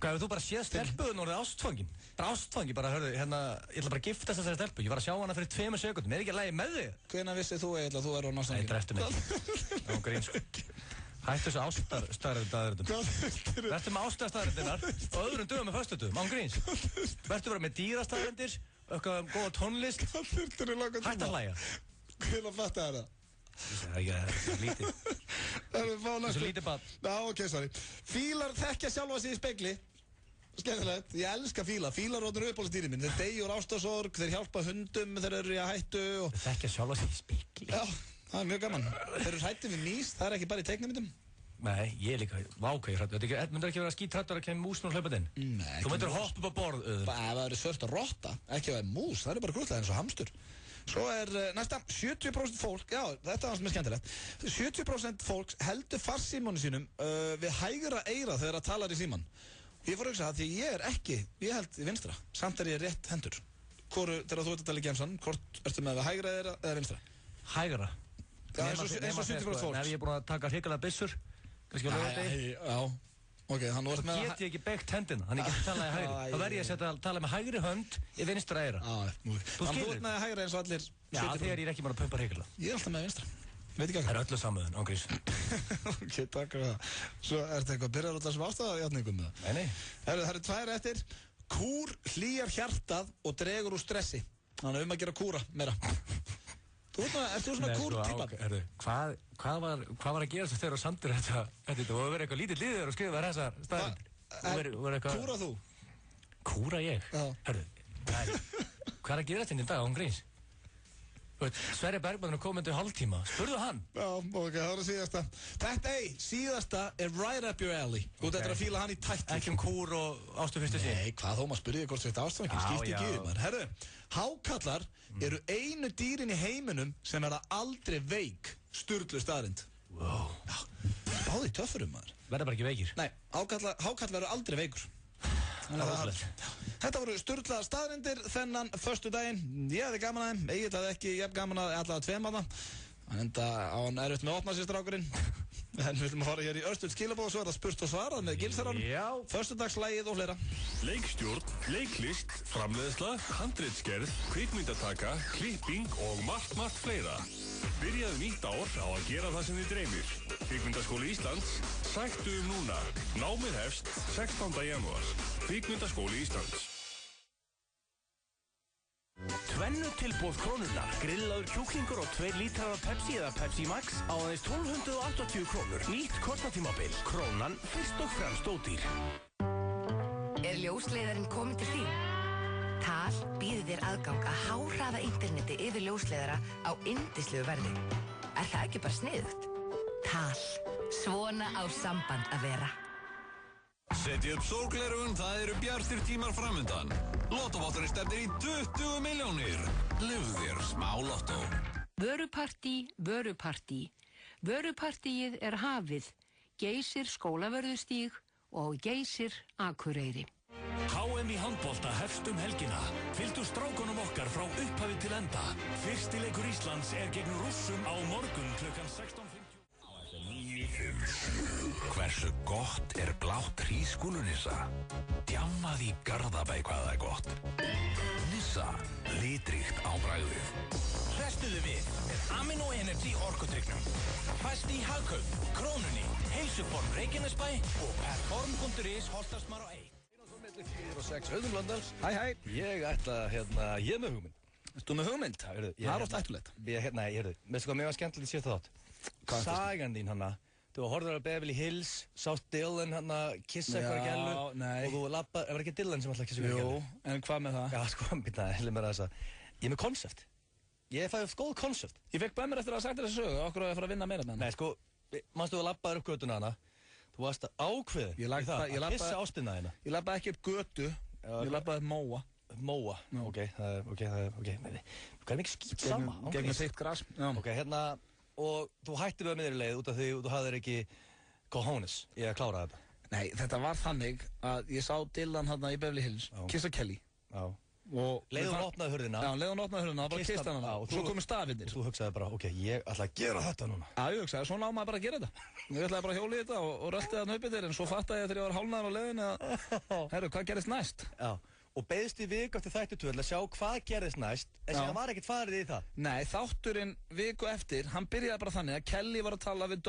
Hvað, ef þú bara séð stelpuðun og orðið ástfangin? Bara ástfangin, bara, hörðu, hérna, ég ætla bara að giftast þessari stelpu. Ég var að sjá hana fyrir 2 sekundum. Er ekki að lagi með þig? Hvenær vissið þú eiginlega að þú er orðin ástfangin? Nei, dreftum ekki. Það var grín, sko. Hættu þessu ástarstaðarindum. Vertu með ástarstaðarindinar og öðrum dögum með föstudögum, án gríns. Vertu bara með dýrastaðarindir, eitthvað góða tónlist. Hættu að hlæja. Hvernig fatt það? Það er lítið. Það er svo lítið bad. Já, ok, sorry. Fílar þekkja sjálfa sig í spegli. Skemmtilegt. Ég elska fíla. Fílar er orðin uppáhaldsdýrið minn. Þeir deyja úr ástarsorg, þeir hjálpa hundum, þeir eru í að hættu og... Þeir þekkja sjálfa sig í spegli. Já, það er mjög gaman. Þeir eru hrættir við mýs, það er ekki bara í teiknimyndum. Nei, ég er líka vákvæði hrættur. Þetta myndir ekki vera skítrættur að kemja músn og hlaupa inn. Nei. Þú myndir hoppa upp á borð. Það eru svört að rotta, ekki að vera mús. Það er bara grútlega eins og hamstur. Svo er næsta 70% fólk, já, þetta var sem er skemmtilegt. 70% fólks heldur farsímónu sínum við hægra eyra þegar það talar í síman. Ég fór að hugsa það því ég held í vinstra. Samt er ég rétt hendur. Þegar þú ert að tala í gemsan, hvort ertu með hægra eyra eða vinstra? Hægra. Já, eins og 70% fólks. Ef ég er búin að taka hrikalega byssur, kannski á laugardegi. Já. Ok, hann var með... Get ég ekki beitt hendina, hann ekki talað í hægri. Þá verð ég að tala með hægri hönd í vinstra eyra. Þú ert með hægri eins og allir... Já, þegar ég er ekki bara að pumpa hrikilega. Ég er alltaf með vinstra. Veit ekki ekki. Það er öllu samöðun, án grís. Ok, takk fyrir það. Svo ertu eitthvað að byrja alltaf sem ástæðajátningum með það? Nei. Það eru 2 eftir. Kúr hlýjar hjartað og dregur úr stressi. Þannig að gera kúra meira. Ert þú svona kúr-týpan? Hvað var að gera þess að þeirra og sandur þetta? Þú hefur verið eitthvað lítið liður og skrifað þessar staðir. Kúra þú? Kúra ég? Já. Hörru, hvað er að gera þetta í dag án gríns? Sverrir Bergman er komin til hálftíma. Spurðu hann? Já, ok, það var síðasta. Síðasta er right up your alley. Þú ættir að fíla hann í tætli. Ekki kúr og ástu fyrstu sín? Nei, hvað þó maður spurði hvort þetta ástfangin, skipti ekki yfir maður. Herru, hákallar eru einu dýrin í heiminum sem verða aldrei veik. Sturlu staðrind. Wow. Báði töffurum maður. Verða bara ekki veikir? Nei, hákallar eru aldrei veikur. Þetta voru sturlaðar staðreyndir þennan föstudaginn. Ég hefði gaman að þeim, Egill hafði ekki jafn gaman að allavega tveim að það. Hann enda á hann erfitt með að opna sér strákurinn. En við viljum að fara hér í Örstuð skilabóð og svo er það spurt og svarað með Gilsaranum, föstudagslægið og fleira. Leikstjórn, leiklist, framleiðsla, handritsgerð, kvikmyndataka, klipping og margt fleira. Byrjaðu nýtt ár á að gera það sem þið dreymir. Kvikmyndaskóli Íslands, sæktu núna. Námið hefst 16. janúar. Kvikmyndaskóli Íslands. Tvennu tilboð krónurnar, grillaður kjúklingur og 2 lítrar af Pepsi eða Pepsi Max á aðeins 1280 krónur. Nýtt kortatímabil, krónan fyrst og fremst ódýr. Er ljósleiðarinn kominn til þín? TAL býður þér aðgang að háhraða interneti yfir ljósleiðara á yndislegu verði. Er það ekki bara sniðugt? TAL. Svona á samband að vera. Setji upp sólgleraugun, það eru bjartir tímar framundan. Lottóvotturinn stefnir í 20 milljónir. Lifðu þér smá lottó. Vörupartí, vörupartí. Vörupartíið er hafið. Geysir Skólavörðustíg og Geysir Akureyri. HM í handbolta hefst helgina. Fylgdu strákunum okkar frá upphafi til enda. Fyrsti leikur Íslands er gegn Rússum á morgun klukkan 16:50. Hversu gott er blátt hrísgrjónunissa? Djammað í Garðabæ hvað það er gott. Nissa, litríkt á bragðið. Hrestuðu við með Amino Energy orkudrykknum. Fæst í Hagkaup, Krónunni, Heilsuform Reykjanesbæ og Perform.is Holtarsmar og Ey. 4 og 6 Auðun Blöndals. Hæ. Ég ætla ég er með hugmynd. Ertu með hugmynd? Það er oft ættulegt. Veistu hvað mér var skemmtilegt síðast þátt? Sagan þín hana. Þú horfður á Beverly Hills, sást Dylan hana kissa eitthvað gælu og þú lappaði, var ekki Dylan sem alltaf kissa eitthvað gælu? Jú, en hvað með það? Já, sko, býtaði mér að þess að ég er með koncept. Ég fæði góð koncept. Ég fekk bæmur eftir að hafa sagt þér þessu sögu, okkur að ég fara að vinna meira með hana. Nei, sko, manstu þú lappaði upp götuna hana, þú varst ákveðin í það að kissa ástina þína. Ég lappaði ekki upp götu, ég lappaði upp móa. Móa, ok. Hvað er mikið skýt sama? Gegn sitt gras. Ok, hérna, og þú hættir við með leið út af því þú hafðir ekki cojones í að klára þetta. Nei, þetta var þannig að ég sá Dylan hérna í Beverly Hills, kissa Kelly. Já. Leið hún opnaði hurðina. Já, leið hún opnaði hurðina, bara kista hana og svo komu stafinir. Og þú hugsaði bara, ok, ég ætla að gera þetta núna. Já, ég hugsaði, svona á maður bara að gera þetta. Ég ætlaði bara að hjóla í þetta og rölti þarna upp í þér, en svo fattaði ég þegar ég var hálfnaður á leiðinni að, herru, hvað gerist næst? Já, og beðst í viku eftir þættu að sjá hvað gerist næst, en það var ekkert farið í það. Nei, þátturinn viku eftir, hann byrjaði bara þannig að Kelly var að tala við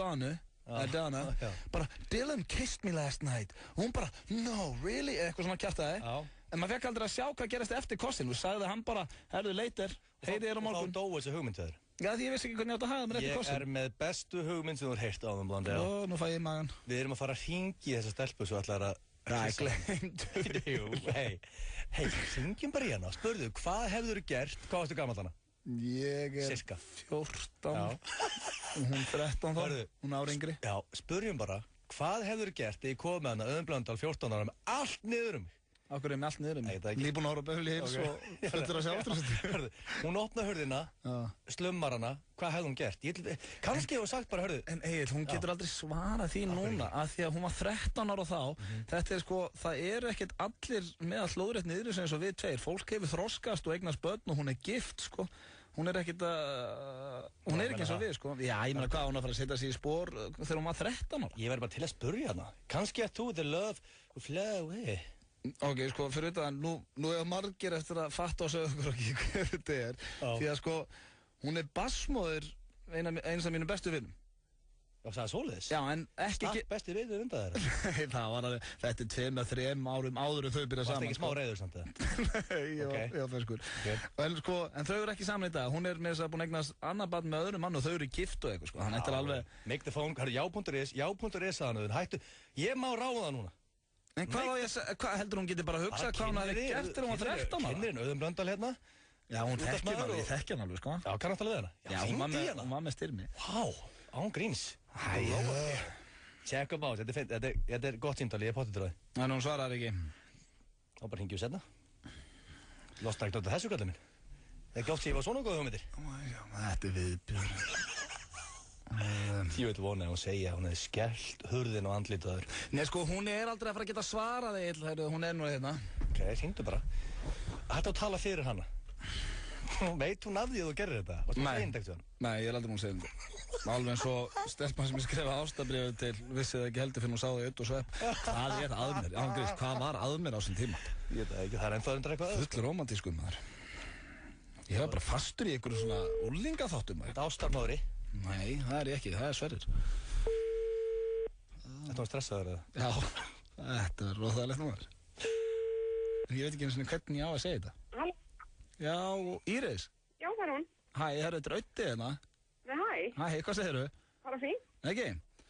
Dana, bara, Dylan kissed me last night. Og hún bara, no, really? Eitthvað svona kjartaði. En maður fekk aldrei að sjá hvað gerist eftir kossin. Þú sagði hann bara, herðu, later, heyri þér á morgun. Og þá dói þessi hugmynd þér. Já, því ég vissi ekki hvernig ég átt að hafa mér eftir kossin. Ég er með bestu hugmynd sem þú heyrt á þeim blandi. Ó, nú fæ ég í magan. Við erum að fara að hringi í þessa stelpu svo ætlar að... Nei, gleymdu. Jú, hei, hringjum bara í hana. Spurðu, hvað hefur þú gert? Hvað varstu gamall hana? Ég er Sirka 14 og hún 13 þá, hún ári yngri. Já, spurjum bara, hvað hefur þú gert þegar ég kom með hana, Auðun Blöndal, 14 ára, með allt niður mig? Akkur er með allt niður mig? Nýbúin að horfa á Beverly Hills og fullir að sjá aftur þessu. Hún opnaði hurðina, slummar hana, hvað hefði hún gert? Kannski hefur sagt bara, hörðu. En Egill, hún getur aldrei svarað því núna, af því að hún var 13 ára þá. Þetta er sko, það eru ekkert allir með all lóðrétt niður sem eins og við tveir. Fólk hefur þroskast og eignast börn og hún er gift, sko. Hún er ekkert að... Hún er ekki eins og við, sko. Já, ég meina hvað, hún að fara að setja sig í spór þegar hún var 13 ára. Ég verði bara til að spurja hana. Kannski að þú, the love, will fly away. Ok, sko, fyrir þetta, nú er margir eftir að fatta og segja okkur ekki hver þetta er. Því að, sko, hún er bassmóðir eins af mínum bestu vinnum. Já, það er svoleiðis? Já, en ekki... Allt besti vinnur undan þeirra? Nei, það var alveg, þetta er 2-3 árum áður en þau byrja saman. Varst ekki smá reiður samt eða? Nei, já, ferskur. En þau eru ekki saman í dag. Hún er með þess að búin að eignast annar barn með öðrum mann og þau eru gift og eitthvað, sko. Þannig að þetta er alveg... Make the phone, já.is aðan, hættu, ég má ráða núna. En hvað heldur hún getur bara að hugsa hvað hún hafi gert þegar hún var 13 ára? Kynnirinn, Auðun Blöndal hérna. Já, hún þekkir hann alveg, ég þekki hann alveg, sko. Já, kannast alveg hana. Já, hún var með styrmi. Vá, án gríns. Tjekkum á þessu, þetta er gott símtali, ég er potið til það. En hún svarar ekki. Þá bara hringjum við setna. Lostar ekkert á þessu kallið minn. Það er ekki oft sem ég var svona góð hugmyndir. Já, þetta er viðbjörn. Ég veit vona að hún segja að hún hefði skellt hurðin og andlitaður. Nei, sko, hún er aldrei að fara að geta svarað Egill, hún er nú hérna. Ok, hringdu bara. Hættu að tala fyrir hana. Veit hún af því að þú gerir þetta? Varstu að segja indegt við hann? Nei, ég er aldrei múin að segja þetta. Alveg eins og stelpan sem ég skrifaði ástarbréfið til vissi það ekki heldur fyrir hún sá það og svepp. Það er að mér, ángriðs, hvað var að mér á þessum tíma? Ég veit það ekki, það er ennþá undir eitthvað. Full romantísku maður. Ég var bara fastur í einhverju svona úrlingaþáttum. Þetta ástarmáðri? Nei, það er ég ekki, það er Sverrir. Þetta var stressaður eða? Já, þetta er roðalegt maður. Ég veit ekki eins og hvernig ég á að segja þetta. Halló? Já, Íris? Já, það er hún. Hæ, þetta er Ötti hérna. Nei, hæ. Hæ, hvað segirðu? Bara fín. Ekki?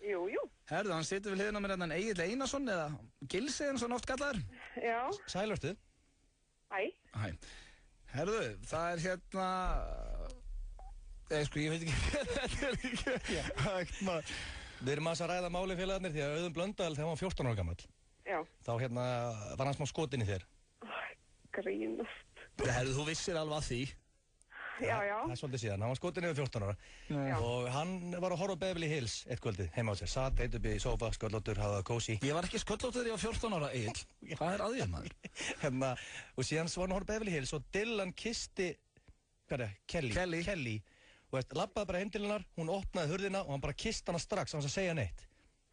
Jú, jú. Herðu, hann situr við hliðina á mér hérna Egill Einarsson eða Gilsi eins og oft kallar. Já. Sælurstu? Hæ. Hæ. Herðu, það er hérna... Sko, ég veit ekki, þetta er ekki hægt maður. Við erum að ræða máli félagarnir því að Auðun Blöndal þegar hann var 14 ára gamall. Já. Þá hérna var hann smá skotin í þér. Grínast. Herðu, þú vissir alveg að því. Já, já. Það er svolítið síðan, hann var skotin yfir 14 ára. Já. Og hann var að horfa á Beverly Hills eitt kvöldið heima á sér. Satt eitt upp í sófa, sköllóttur, hafði það kósí. Ég var ekki sköllóttur þegar ég var 14 ára, Egill. Hvað er að því, maður? Hérna, og síðan var hann að horfa á Beverly Hills og Dylan kyssti, hvað er það? Kelly. Og veist, labbaði bara heim til hennar, hún opnaði hurðina og hann bara kyssti hana strax, hann var að segja neitt.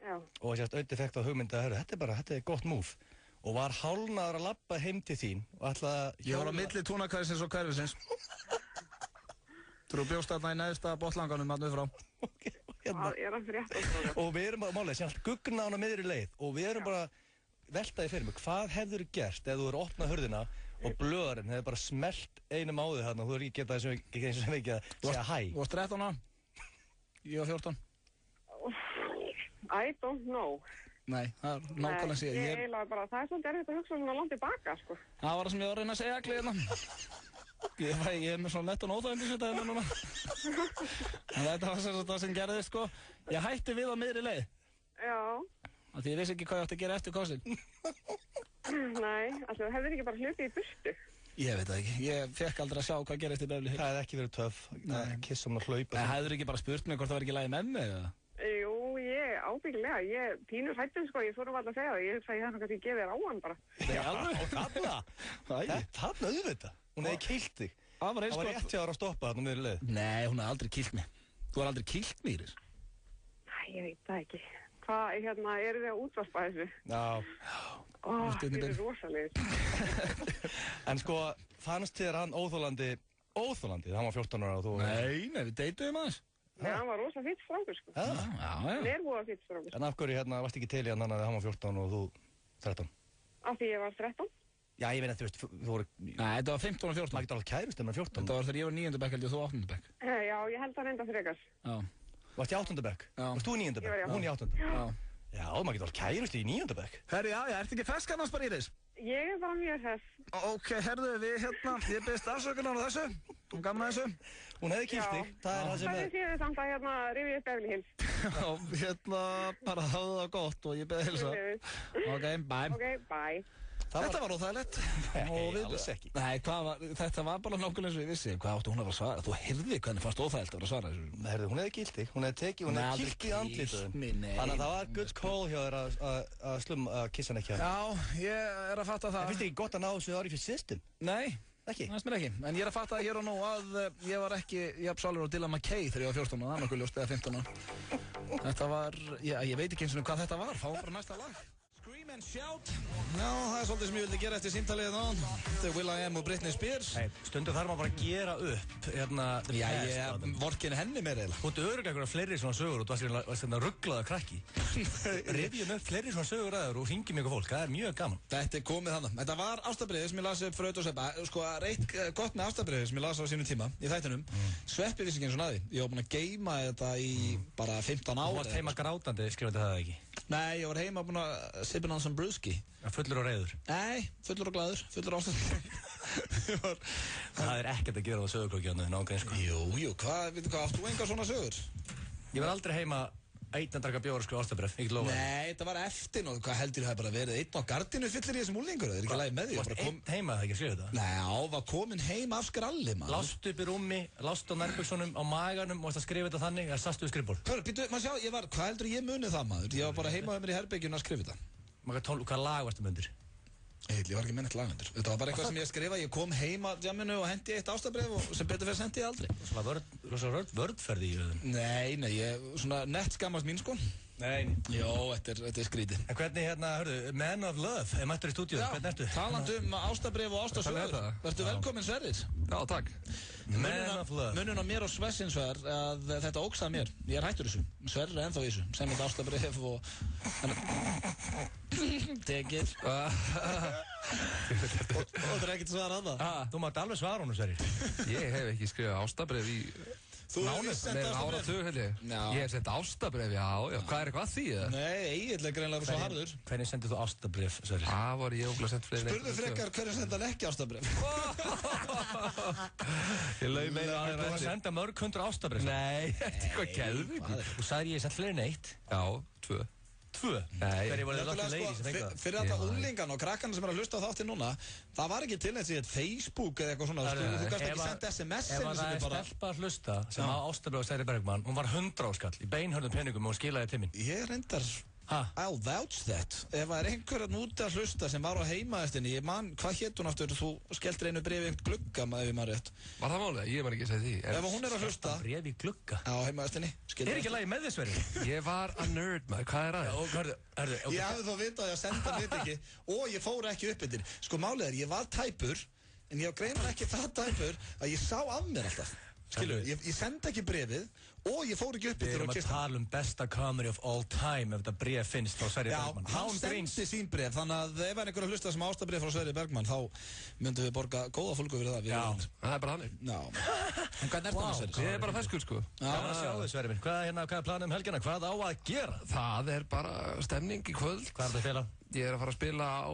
Já. Og sérst, Auði fekk það hugmyndið að þetta er gott múf. Og var hálnaður að labba heim til þín og ætlaði að... Ég var á milli túnakvæðisins og hverfisins. Þú bjóst þarna í neðsta botlanganum að nöð frá. Það er hann fyrir rétt. Og við erum bara, málega, sem allt gugna hana miður í leið og við erum bara veltaði fyrir mig, hvað hefur þú gert ef þú eru opnað hurðina og blöðarinn hefur bara smelt einum á þig þarna og þú eru ekki getað eins og ekki að segja hæ. Þú varst 13 ára? Ég var 14. I don't know. Nei, það er nákvæmlega síðan. Ég eiginlega bara, það er svolítið erfitt að hugsa svona langt tilbaka, sko. Það var það sem ég var að reyna að segja allir hérna. Ég er með svona nett og nóþægindi sem þetta hérna núna. En þetta var það sem gerðist, sko. Ég hætti við á miðri leið. Já. Því ég vissi ekki hvað ég átti að gera eftir kostin. Nei, þú hefðir ekki bara hlupið í burtu. Ég veit það ekki. Ég fekk aldrei að sjá hvað gerist í Beverly Hills. Það hefði ekki verið töff. Kissa um að hlaupa. En hefur ekki bara spurt mig hvort það var ekki lagið með mig, eða? Jú, ég ábyggilega. Ég pínur hættum, sko. Ég fórum alltaf að segja það. Ég sagði hérna kannski að gefa þér á hann bara. Nei, alveg. Og þarna? Þarna auðvitað. Hún hefði kýlt þig. Það var rétt hjá þér að stoppa þarna miður leið. Nei, hún hefði aldrei kýlt mig. Þú har aldrei kýlt mig, Íris. Æ, ég veit það ekki. Hvað, hérna, eru þið að útvarpa þessu? Já. Ó, þið eru rosalegir. En sko, fannst þér hann óþólandi, hann var 14 ára og þú... Nei, við deytuðum aðeins. Nei, hann var rosa fýtt strákur, sko. Já. Hann er búið fýtt strákur. En af hverju, hérna, varst ekki til í hann að hann var 14 og þú 13? Af því ég var 13. Já, ég veit að þú veist, þú voru... Nei, þetta var 15 og 14. Maður getur alveg kærust en maður 14. Þetta var þegar ég var 9. bekk held ég og þú 8. bekk. Já, ég held að reynda frekar. Já. Varst í 8. bekk? Já. Varst þú í 9. bekk? Ég var í 8. Hún í 8. Já. Já, maður getur alveg kærust í 9. bekk. Herri, já, ertu ekki fersk annars bara, Íris? Ég er bara mjög hress. Ok, herðu, ég byrst afsökunar á þessu. Hún gaf mér þessu. Hún hefði kýlt þig. Það er það sem Hvernig séu þið samt að hérna rifið upp Beverly Hills? Já, bara hafðu það gott og ég beði hilsa. Ok, bye. Ok, bye. Þetta var óþægilegt. Nei, alls ekki. Nei, þetta var bara nákvæmlega eins og ég vissi. Hvað áttu hún að vera að svara? Þú heyrði hvernig fannst óþægilegt að vera að svara þessu. Herðu, hún hefði kýlt þig. Hún hefði kýlt í andlitið. Þannig að það var good call hjá þér að kissa hann ekki. Já, ég er að fatta það. En finnst þið ekki gott að ná þessu ári fyrir system? Nei. Ekki? Það mér ekki, en ég er að fatta hér og nú að ég var ekki jafn sálur og Dylan McKay þegar ég var 14 og það er nokkuð ljóst eða 15 ára. Þetta var, ég veit ekki eins og hvað þetta var, fáum bara næsta lag. Scream and Shout. Já, það er svolítið sem ég vildi gera eftir símtalið þá. Þau will.i.am og Britney Spears. Nei, stundum þarf maður bara að gera upp hérna the Já, past. ég vorkinn henni meira eiginlega. Þú ert örugglega einhverja fleiri svona sögur og þú varst hérna rugglaða krakki. Rifjum upp fleiri svona sögur aður og hringjum ykkur fólk, það er mjög gaman. Þetta er komið þannig. Þetta var ástarbréfið sem ég las upp fyrir auðvitað Sveppa. Sko, reitt gott með ástarbréfið sem ég las á sínum tíma í þættinum. Sveppi vissi ekki eins og naði. Ég var búinn að geyma þetta í bara 15 ár. Þú varst heima grátandi, skrifandi það ekki? Nei, ég var heima búinn að sippin á some brewski. Fullur og reiður? Nei, fullur og glaður, fullur ástarbréfið. Það er ekkert að gera það sögurklókjánu, nákvæm sko. Jú, hvað, veitu hvað, áttu engar svona sögur? Ég var aldrei heima einn að draka bjóra sko ástabref, ekki lofa. Nei, þetta var eftir og hvað heldur það bara verið einn á gardinu fyllir í þessum úlingur, það ekki lagi með því. Varst einn heima það ekki að skrifa þetta? Nei, var komin heim af skralli, maður. Lástu upp í rúmi, lástu á nærbuksunum, á maganum og varst að skrifa þetta þannig, eða sastu við skrifborð? Hörru, býttu, maður sjá, hvað heldur ég munið það, maður? Ég var bara heima með mér í herbergjunum að skrifa þetta. Hvað lag varstu mundir? Ég var ekki með neitt lagundur. Þetta var bara eitthvað sem ég skrifa. Ég kom heima jamminu og hendi eitt ástabref og sem betur fyrir sendi ég aldrei. Svona vördferði í auðvun? Nei, ég svona nett skammast mín sko. Nei. Jó, þetta er skrítið. En hvernig hörðu, Man of Love, mættur í stúdíu, hvernig ertu? Talandi ástabref og ástasögur. Vertu velkominn Sverrir. Já, takk. Man of Love. Munun á mér og Svessins var að þetta ógst að mér. Ég hættur þessu. Sverrir er ennþá í þessu. Sem þetta ástabref og... Tekið. Og það er ekkert svar að það. Þú mátt alveg svara honum, Sverrir. Ég hef ekki skrifað ástabref í... Þú hefði sendt ástabref? Ég hef sendt ástabref, já. Hvað er eitthvað að því það? Nei, Egill er greinlega svo harður. Hvernig sendið þú ástabref, Sverrir? Það var ég ógla sendt fleiri. Spurðu frekar hvernig senda hann ekki ástabref? Ég laug meira að það var senda mörg 100 ástabref. Nei, þetta er eitthvað geðvíkur. Þú sagði ég sendt fleiri en eitt. Já, 2. Nei, hverju voru þið láttu leiði sem fengið það? Fyrir þetta úlingan og krakkarna sem er að hlusta á þáttinn núna, það var ekki til eins í Facebook eða eitthvað svona, þú gæst ekki senda SMS ef það er stelpa að hlusta sem á ástabref og Sverrir Bergmann, hún var 100 áskall í beinhörnum peningum og skilaði til mín. Ég reyndar I'll vouch that. Ef það er einhver að núti að hlusta sem var á heimaðistinni, ég man, hvað hétt hún aftur, þú skellt einu bréfi í glugga, ef ég maður rétt. Var það málið? Ég man ekki að segja því. Ef hún er að hlusta bréfi í glugga á heimaðistinni. Er ekki lagi með þess Sverrir? Ég var a nerd, maður, hvað er það? Ég hafði þá vitað að senda mitt ekki og ég fór ekki upp yfir. Sko málið er, ég var tæpur, en ég á greina ekki það tæpur að ég sá af mér alltaf. Skilur, ég sendi ekki brefið og ég fór ekki upp Við erum að tala besta comedy of all time ef þetta bref finnst frá Sverrir Bergmann. Já, hann sendi sín bref, þannig að ef það er einhver að hlusta sem ástabref frá Sverrir Bergmann þá myndum við borga góða fólku fyrir það. Já, það er bara hannig. Já. En hvað er það Sverrir? Ég er bara feskur sko. Gaman að sjá þig Sverrir minn. Hvað er planið helgina? Hvað á að gera? Það er bara stemning í kvöld. Hvað er það að fela? Ég er að fara að spila á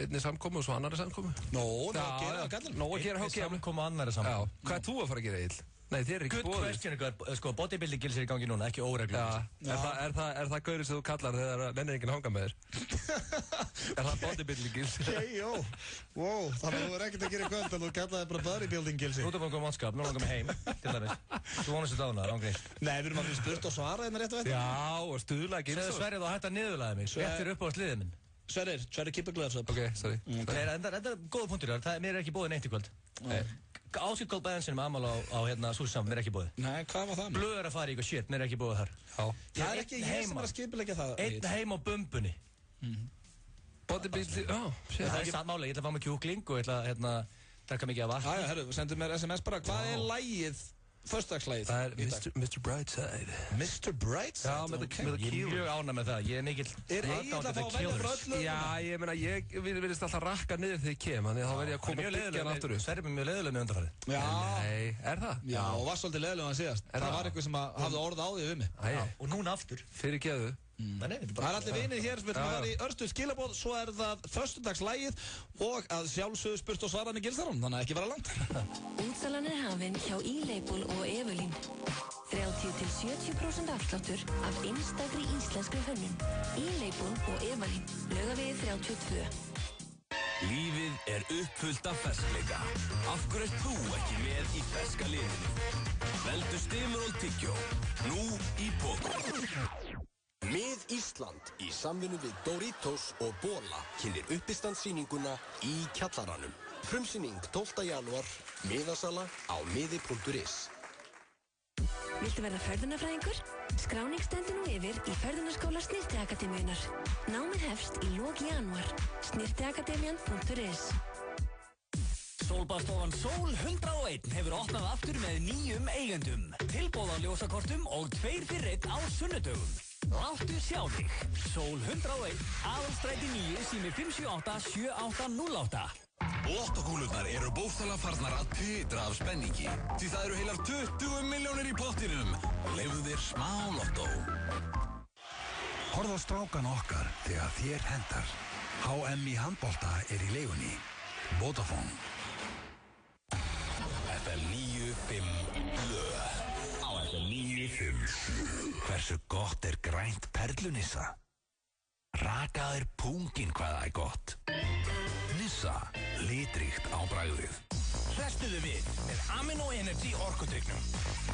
einni samkomu og svo annari samkomu. Það að gera á gallin. Einni samkomu og annari samkomu. Já, hvað ert þú að fara að gera, Egill? Nei, þér er ekki bóðið. Good question, sko, bodybuilding gilsir í gangi núna, ekki óreglum. Er það gaurið sem þú kallar þegar nennir enginn hanga með þér? Er það bodybuilding gilsir? Wow, þannig að þú er ekkert að gera í kvöld en þú kallaði bara bodybuilding gilsir. Þú ert að fanga mannskap, nú langar mig heim, til dæmis. Þú vonast þetta á hana, ángríns. Nei, við erum að spurt og svara hérna rétt og veit. Já, og stuðla gilsir. Segðu Sverrir þá hægt að niðurlaði mig, rétt fyrir upp á sliðið minn. Sverrir, keep a gloves up. Ok, sorry. Þetta er góða punktur, mér er ekki bóðið neitt í kvöld. Ásýtt Gold Benson með ammál á Súsam, mér er ekki bóðið. Nei, hvað var það? Blöð er að fara í eitthvað shit, mér er ekki bóðið þar. Það er ekki ég sem er að skipuleggja það. Einn heim á bumbunni. Bodybuilding, það er satt máli, ég ætla að fá mig kjúkling og ég ætla að drakka mikið af vatn. Herru, sendu mér SMS bara, hvað er lagið? Föstudagslægið. Það er Mr. Brightside. Mr. Brightside? Já, með Ég er mjög ánægð með það, ég er mikill Egill að fá að velja frá öll lögum? Já, ég meina, ég virðist alltaf rakka niður þegar ég kem, þannig að þá verð ég að koma að byggja hann aftur upp. Sverrir er mjög leiðilega með undanfarið. Nei, er það? Já, og var svolítið leiðilega hann síðast. Það var eitthvað sem hafði orð á því við mig. Og núna aftur. Fyrir geðu. Það er allir vinir hér sem við ætlum að fara í örstuð skilabóð, svo er það föstudagslægið og að sjálfsögðu spurt og svara með gilsarón, þannig að ekki vera langt. Útsalan er hafinn hjá E-Label og Evelyn. 30-70% afsláttur af einstakri íslenskri hönnun. E-Label og Evelyn, Laugavegi 32. Lífið er uppfullt af ferskleika. Af hverju ert þú ekki með í ferska liðinu? Veldu Stimrol Tyggjó, nú í pokum. Mið Ísland í samvinnu við Doritos og Bola kynir uppistandssýninguna í kjallaranum. Frumsýning 12. janúar, miðasala á miði.is. Viltu verða ferðunarfræðingur? Skráning stendur nú yfir í Ferðunarskóla Snyrtiakademíunar. Námið hefst í lok janúar. Snyrtiakademían.is. Sólbaðstofan Sól 101 hefur opnað aftur með nýjum eigendum. Tilboð á ljósakortum og 2 fyrir 1 á sunnudögum. Láttu sjá þig. Sól 101, Aðalstræti 9, sími 578 7808. Lottokúlurnar eru bókstaflega farnar að titra af spenningi. Því það eru heilar 20 milljónir í pottinum. Leyfðu þér smá lottó. Horfðu á strákana okkar þegar þér hendar. HM í handbolta er í leigunni. Vodafone. FM 95 blöð. Á FM 95. Hversu gott er grænt perlunissa? Rakaðir pungin hvað það er gott. Nissa, litríkt á bragðið. Hrestuðu við með Amino Energy orkudrykknum.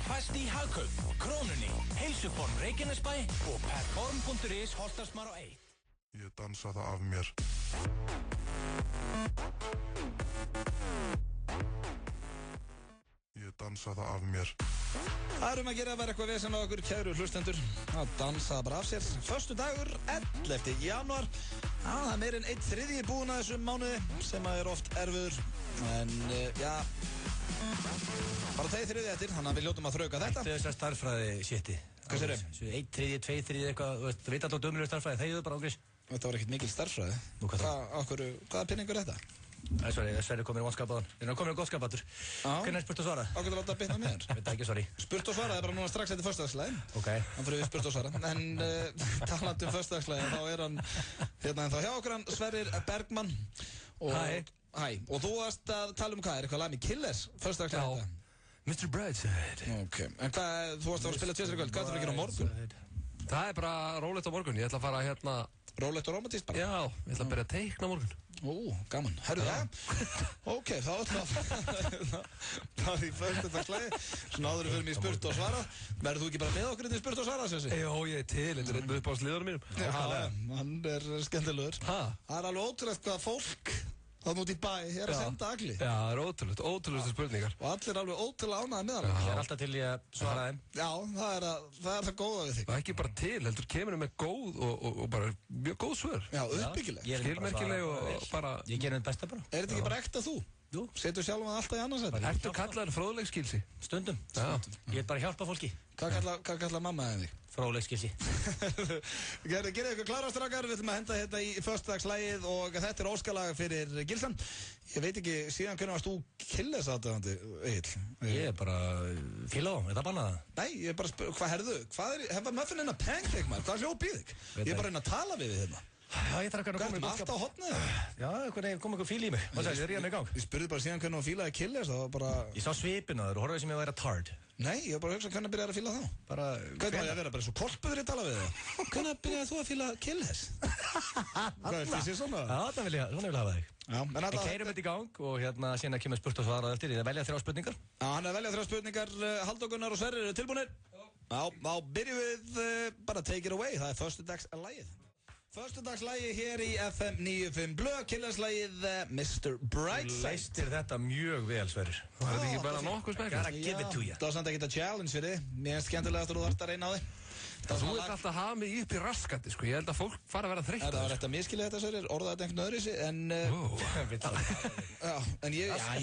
Fæst í Hagkaup, Krónunni, Heilsuform Reykjanesbæ og perform.is Holtarsmár á 1. Ég dansa það af mér. Ég dansa það af mér. Það að gera að vera eitthvað vesen á okkur kæru hlustendur. Það dansa bara af sér. Föstudagur, 11. janúar. Það er meirinn 1/3 búin að þessum mánuði sem er oft erfiður. En já, bara 2/3 eftir, þannig að við ljótum að þrauka þetta. Þetta er þessar starffræði shiti. Hvað sér þau? 1/3, 2/3 eitthvað, þú veit alltaf dömulegur starffræði, þegiðu bara ángriðs. Þetta var ekkert mikil starffræði. Nú hvað það? Hvaða pinningur er þetta? Sverri komir í vonskapaðan. Við erum komin í góðskapatur. Hvernig er spurt og svara? Ákveður að láta að bitna mér? Ég veit ekki, sorry. Spurt og svara er bara núna strax eftir föstudagslægin. Ok. Þannig fyrir við spurt og svara. En talandi föstudagslægin, þá er hann hérna ennþá hjá okkur, hann Sverrir Bergmann. Hæ. Hæ. Og þú varst að tala um hvað? Er eitthvað lag með Killers föstudagslægin þetta? Mr. Brightside. Ok. En hvað, þú varst að spila tvisar í kvöld. Hvað ætlar að gera á morgun? Það er bara rólegt á morgun. Ég ætla að fara hérna... Rólegt og romantískt bara? Já, ég ætla að byrja að teikna á morgun. Ó, gaman. Herru það? Ok, þá ætla að fara í föstudagslægi. Svona áður fyrir mig spurt og svara. Verður þú ekki bara með okkur í spurt og svara, Sessi? Jó, ég er til. Þetta er einn upp á sliðunum mínum. Já, hann er skemmtilegur. Það er alveg ótrúlegt hvað fólk þannig út í bæ er að senda agli. Já, það er ótrúlegustu spurningar. Og allir er alveg ótrúlega ánægði með hann. Ég er alltaf til í að svara þeim. Já, það er það góða við þig. Og ekki bara til, heldur kemur með góð og bara mjög góð svör. Já, uppbyggileg. Skilmerkileg og bara... Ég gerir þetta besta bara. Er þetta ekki bara ekta þú? Jú. Setur sjálf hann alltaf í annarsæti. Ertu kallaður fróðleikskilsi? Stundum. Ég er bara að hjálpa fólki. Hvað kallar mamma þig? Fróðleikskilsi. Gerðu eitthvað klára strákar, við ætlum að henda þetta í föstudagslægið og þetta er óskalag fyrir Gilsan. Ég veit ekki, síðan hvernig varst þú Killers aðdöðandi, Egill? Ég er bara fíla á, er það bannað það? Nei, ég er bara að spyrja, hvað herðu? Hefa muffin inn að pancake maður, hvað hljóð býð þig? Ég er bara að reyna að tala við þig hérna. Já, ég þarf að koma í góðskap. Hvað, alltaf á hotnið? Já, kom eitthvað fíl í mig. Hvað sagði, ég ríða mig í gang. Ég spurði bara síðan hvernig þú fílaði Killers, það var bara... Ég sá svipin á þér og horfði sem ég væri að tard. Nei, ég var bara að hugsa hvernig byrjaði að fíla þá. Hvernig var ég að vera bara svo kolpuður í tala við það? Hvernig byrjaði þú að fíla Killers? Hvað er því svona? Já, svona vil ég hafa þig. Já, en keyrum þetta í gang og hérna síðan kemur spurt og svarað eftir. Ég er að velja 3 spurningar. Já, hann er að velja 3 spurningar. Halldór Gunnar og Sverrir eru tilbúinir. Já, þá byrjum við bara take it away. Það er föstudagslægið. Föstudagslægi hér í FM 95 Blöð, Killerslægið Mr. Brightside. Leistir þetta mjög vel, Sverrir. Það er ekki bara nokkuð smekk. Gotta give it to you. Það var samt ekkert að challenge fyrir þið. Mér finnst skemmtilegast að þú þarft að reyna á þig. Þú ert alltaf að hafa mig upp í raskandi, sko. Ég held að fólk fara að vera þreytt. Það var eftir að miskilja þetta, Sverrir. Orðaði þetta einhvern öðru en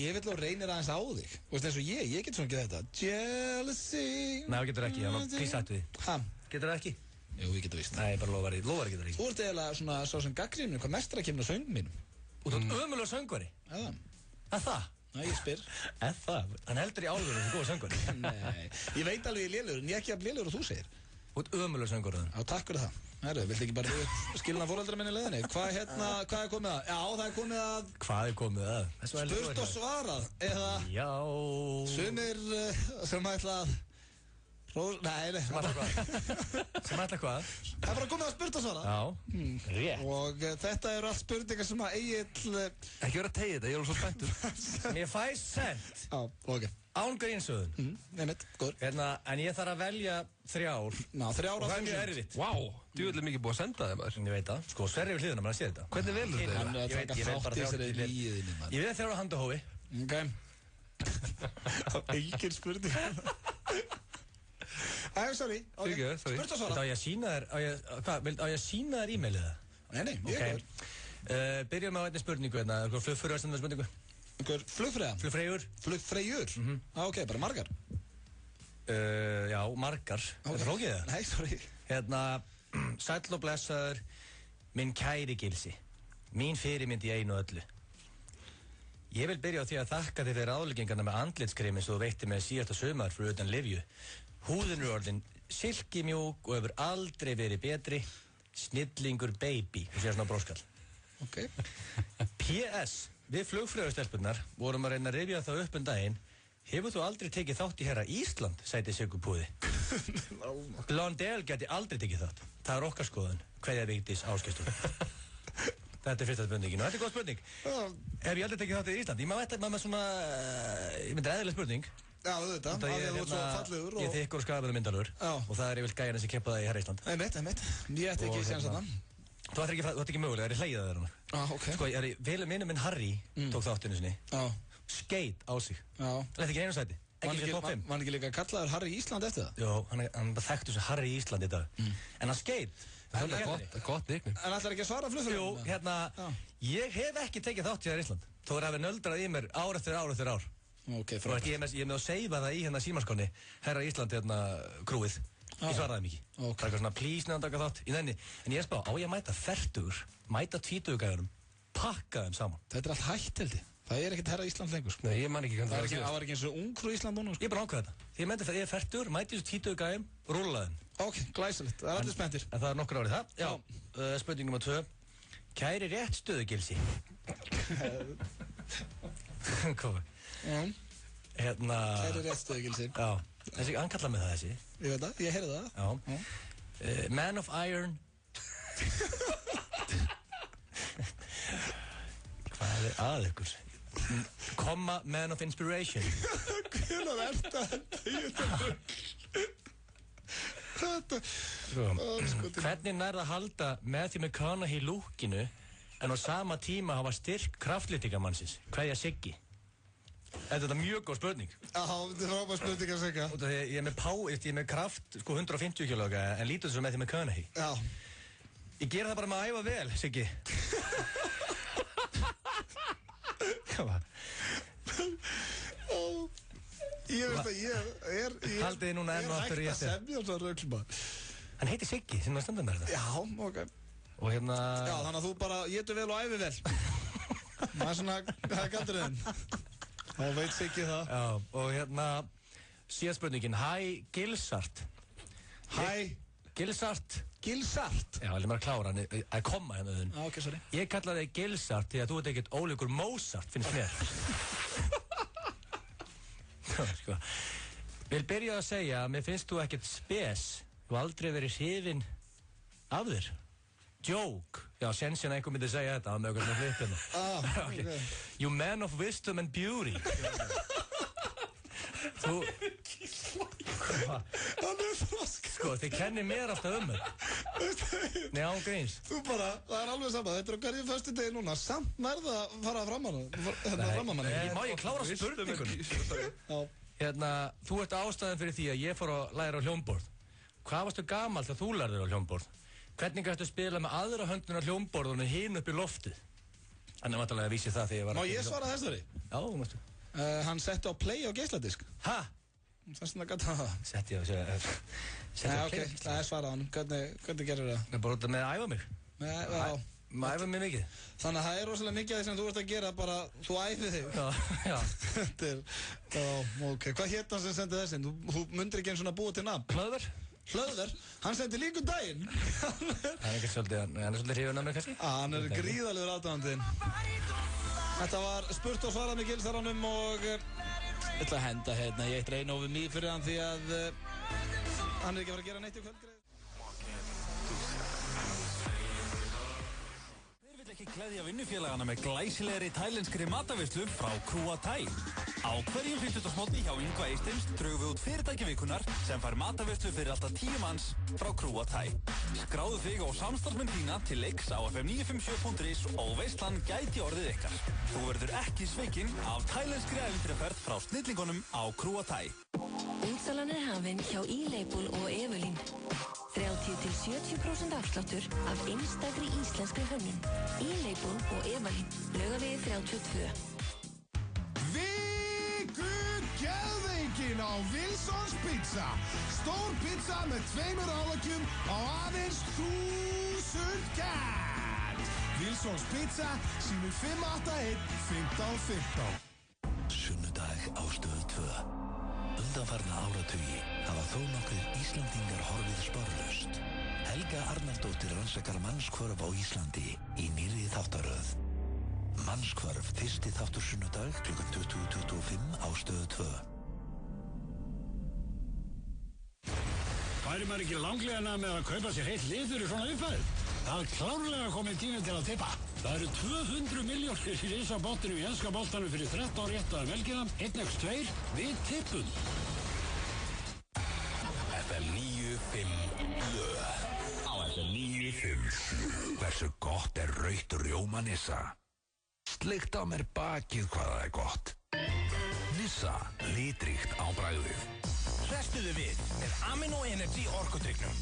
ég vil og reynir aðeins á þig. Þú veist eins og ég get svona ekki þetta. Jealousy. Nei, þú getur ekki. Ég var prísætt við þig. Getur það ekki? Jú, ég getur víst. Nei, bara lofar ekki það ekki. Þú ert eiginlega svona svo sem gagnrýnir hvað mestra kemur á söngum mínum. Og þú ert ömulegur söngvari? Það? Nei, ég spyr. Það? Hann heldur í álverðinu sem góða söngvari? Nei, ég veit alveg ég er lélegur, en ég er ekki að lélegur og þú segir. Þú ert ömulegur söngvari þannig? Já, takk fyrir það. Herru, viltu ekki bara skilna foreldra minni leiðinni? Hvað er komið að? Já, það er komið að... Hvað er komið að? Spurt og svarað, eða... Já... Sumir sem ætla að... Nei. Sem ætla hvað? Það er bara komið að spurt og svara. Já, rétt. Og þetta eru allt spurningar sem að Egill... Ekki vera að tegja þetta, ég er alveg svo spenntur. Mér fæst sent. Já, ok. Án grínsöðun. Nefnitt, góður. En ég þarf að velja 3 ár. Ná, 3 ár á 1000. Og það er mjög erfitt. Vá, þú er mikið búið að senda þeim maður. Ég veit það. Sko, Sverrir við hliðina, maður sé þetta. Hvernig velur þið það? Ég vil 3 ára handahófi. Ok. Engin spurning. Sorry. Spurt og svara. Á ég að sína þér e-mailið það? Nei, ég er Byrjum með á einni spurningu hérna. Flugfreyjur sem það spurningu. Flugfreyja? Flugfreyjur? Ok, bara margar. Já, margar. Er það flókið það? Nei, sorry. Hérna, sæll og blessaður, minn kæri Gilsi. Mín fyrirmynd í einu og öllu. Ég vil byrja á því að þakka þið fyrir ráðleggingarna með andlitskremi sem þú veitti með síðasta sumar fyrir utan Livju. Húðin er orðin silkimjúk og hefur aldrei verið betri. Snillingur baby. Þú sér svona bróskall. Ok. PS. Við flugfreyjustelpunnar vorum að reyna að rifja það upp daginn. Hefur þú aldrei tekið þátt í herra Ísland, sæti Sigurpúði? Blondell geti aldrei tekið þátt. Það okkar skoðun. Kveðja Vigdís Ásgeirsdóttir. Þetta fyrsta spurningin og þetta góð spurning. Hef ég aldrei tekið þátt í Ísland? Ég með svona, myndi eðlileg spurning. Já, þetta, af því að þú ert svo fallegur Ég þykkur og skafður myndalur og það yfirleitt gæjarnir sem keppa það í Herra Ísland. Einmitt. Ég ætti ekki séns þarna. Þú ætti ekki mögulega, það er hlegið það þarna. Ok. Sko, vinur minn Harry tók þáttinu sinni. Skeit á sig. Lett ekki einu sæti. Ekki fyrir top 5. Var hann ekki líka kallaður Harry Ísland eftir það? Jó, hann þekktu sem Harry Ísland í dag. En hann skeit. Það er gott nickname. En ætlar ekki að svara flugfélaginu? Jú, ég hef ekki tekið þátt í Herra Ísland. Þó hafi nöldrað í mér ár eftir ár. Ok, frábært. Ég er með að seifa það í símaskráni Herra Ísland krúið. Ég svaraði mikið. Það er eitthvað svona please neðan taka þátt í þenni. En ég spá, á ég að mæta fertugur, mæta tvítuggæðunum, pakka þeim saman. Þetta er allt hætt held ég. Það er ekkert Herra Ísland lengur sko. Nei, ég man ekki hvernig það var ekki eins og ungfrú Ísland núna sko. Ég er bara ákveða þetta. Ég er fertugur, mæti þessu tvítuggæðum, rúlla þeim. Ok, glæsilegt. Það er allir spenntir. En það er nokkur árið það. Já, spurning nr. 2. Kæri rétt stöðugilsi. Hvað? Kæri rétt stöðugilsi. Já, hann kallar mig það þessi. Ég veit það, ég heyrði það. Já. Man of Iron. Hvað er að ykkur? Komma Man of Inspiration. Hvenær er þetta? Hvernig nærða að halda Matthew McConaughey lúkinu en á sama tíma hafa styrk kraftlýtingamannsins? Kveðja Siggi. Þetta er mjög góð spurning. Já, þetta er frábær spurning að segja. Ég er með kraft 150 kg en lítið svo Matthew McConaughey. Já. Ég gera það bara með að æfa vel, Siggi. Ég veist að ég haldið þið núna enn og aftur í þetta. Ég er hægt að semja svo röglum. Hann heitir Siggi, sem það stundar með þetta. Já, ok. Og Já, þannig að þú bara getur vel og æfi vel. Það er svona, það er galdurinn. Þá veit Siggi það. Já, og síðan spurningin. Hæ, Gilsart. Hæ, Gilsart. Gilsart? Já, ég maður að klára hann að koma þinn. Já, ok, sorry. Ég kalla þig Gilsart því að þú ert ekkert ólíkur Mozart, finnst mér. Sko. Vil byrja að segja að mér finnst þú ekkert spes. Þú aldrei verið hrifinn af þér. Joke. Já, sensin að einhver myndi segja þetta með okkur með flippinu. Okay. You man of wisdom and beauty. Þú... Hann er frosk. Sko, þið kennir mér alltaf það. Nei, án gríns. Þú bara, það er alveg saman. Þetta er hverju fyrstu degi núna. Samt nærða að fara fram að hann. Má ég klára spurningun? Þú ert ástæðan fyrir því að ég fór að læra á hljómborð. Hvað varstu gamalt að þú lærðir á hljómborð? Hvernig gæstu að spila með aðra höndun á hljómborðunum hinn upp í loftið? Þannig vantarlega að vísi það þegar ég var að... Má ég svara þessari? Já, þú mástu. Hann setti á play á geisladisk. Hæ? Þess vegna gæti það. Setti á play. Ok, það er svarað hann. Hvernig gerir það? Bara út með að æfa mig. Maður æfa mig mikið. Þannig að það er rosalega mikið af því sem þú ert að gera bara, þú æfið þig. Já. Þetta er, ok. Hvað hétt hann sem sendið þessin? Þú myndir ekki eins svona búið til nafn. Hlöðver, hann sendi líka daginn. Hann er svolítið hrifun af mér kannski? Hann er gríðalegur aðdáðandinn. Þetta var spurt og svarað með Gilsaranum og ég ætla að henda í eitt reynofi mig fyrir hann því að hann er ekki að fara að gera neitt í kvöldgreið. Ekki gleðja vinnufélagana með glæsilegri tælenskri mataveislu frá Krúa Thai. Á hverjum 50. mótni hjá Yngva Eisteims drögum við út fyrirtæki vikunar sem fær mataveislu fyrir alltaf 10 manns frá Krúa Thai. Skráðu þig og samstarfsmenn þína til leiks á fm957.is og veislan gæti orðið ykkar. Þú verður ekki sveikinn af tælenskri ævintýraferð frá snillingunum á Krúa Thai. Útsalan er hafinn hjá E-Label og Evelyn. 30-70% afsláttur af einstakri íslenskri hönnun. E-Label og Evelyn. Laugavegi 32. Geðveikin á Wilsons Pizza. Stór pizza með 2 áleggjum á aðeins 1000 kall. Wilsons Pizza símur 581-1515. Sunnudag á Stöð 2. Undanfarna áratugi hafa þó nokkrir Íslandingar horfið sporlaust. Helga Arnardóttir rannsakar mannshvörf á Íslandi í nýrri þáttaröð. Mannshvörf, fyrsti þáttur sunnudag klukkan 20:25 á Stöð 2. Væri maður ekki langlegana með að kaupa sér heilt lið fyrir svona upphæð? Það er klárlega komið tími til að tippa. Það eru 200 milljónir í risabottinu í enska boltanum fyrir 13 réttaðar velgina, 1x2, við tippum. FM 95 Blö. Á FM 95. Hversu gott er rautt rjóma Nissa? Sleikt á mér bakið hvað það er gott. Nissa, litríkt á bragðið. Hrestuðu við með Amino Energy orkudrykknum.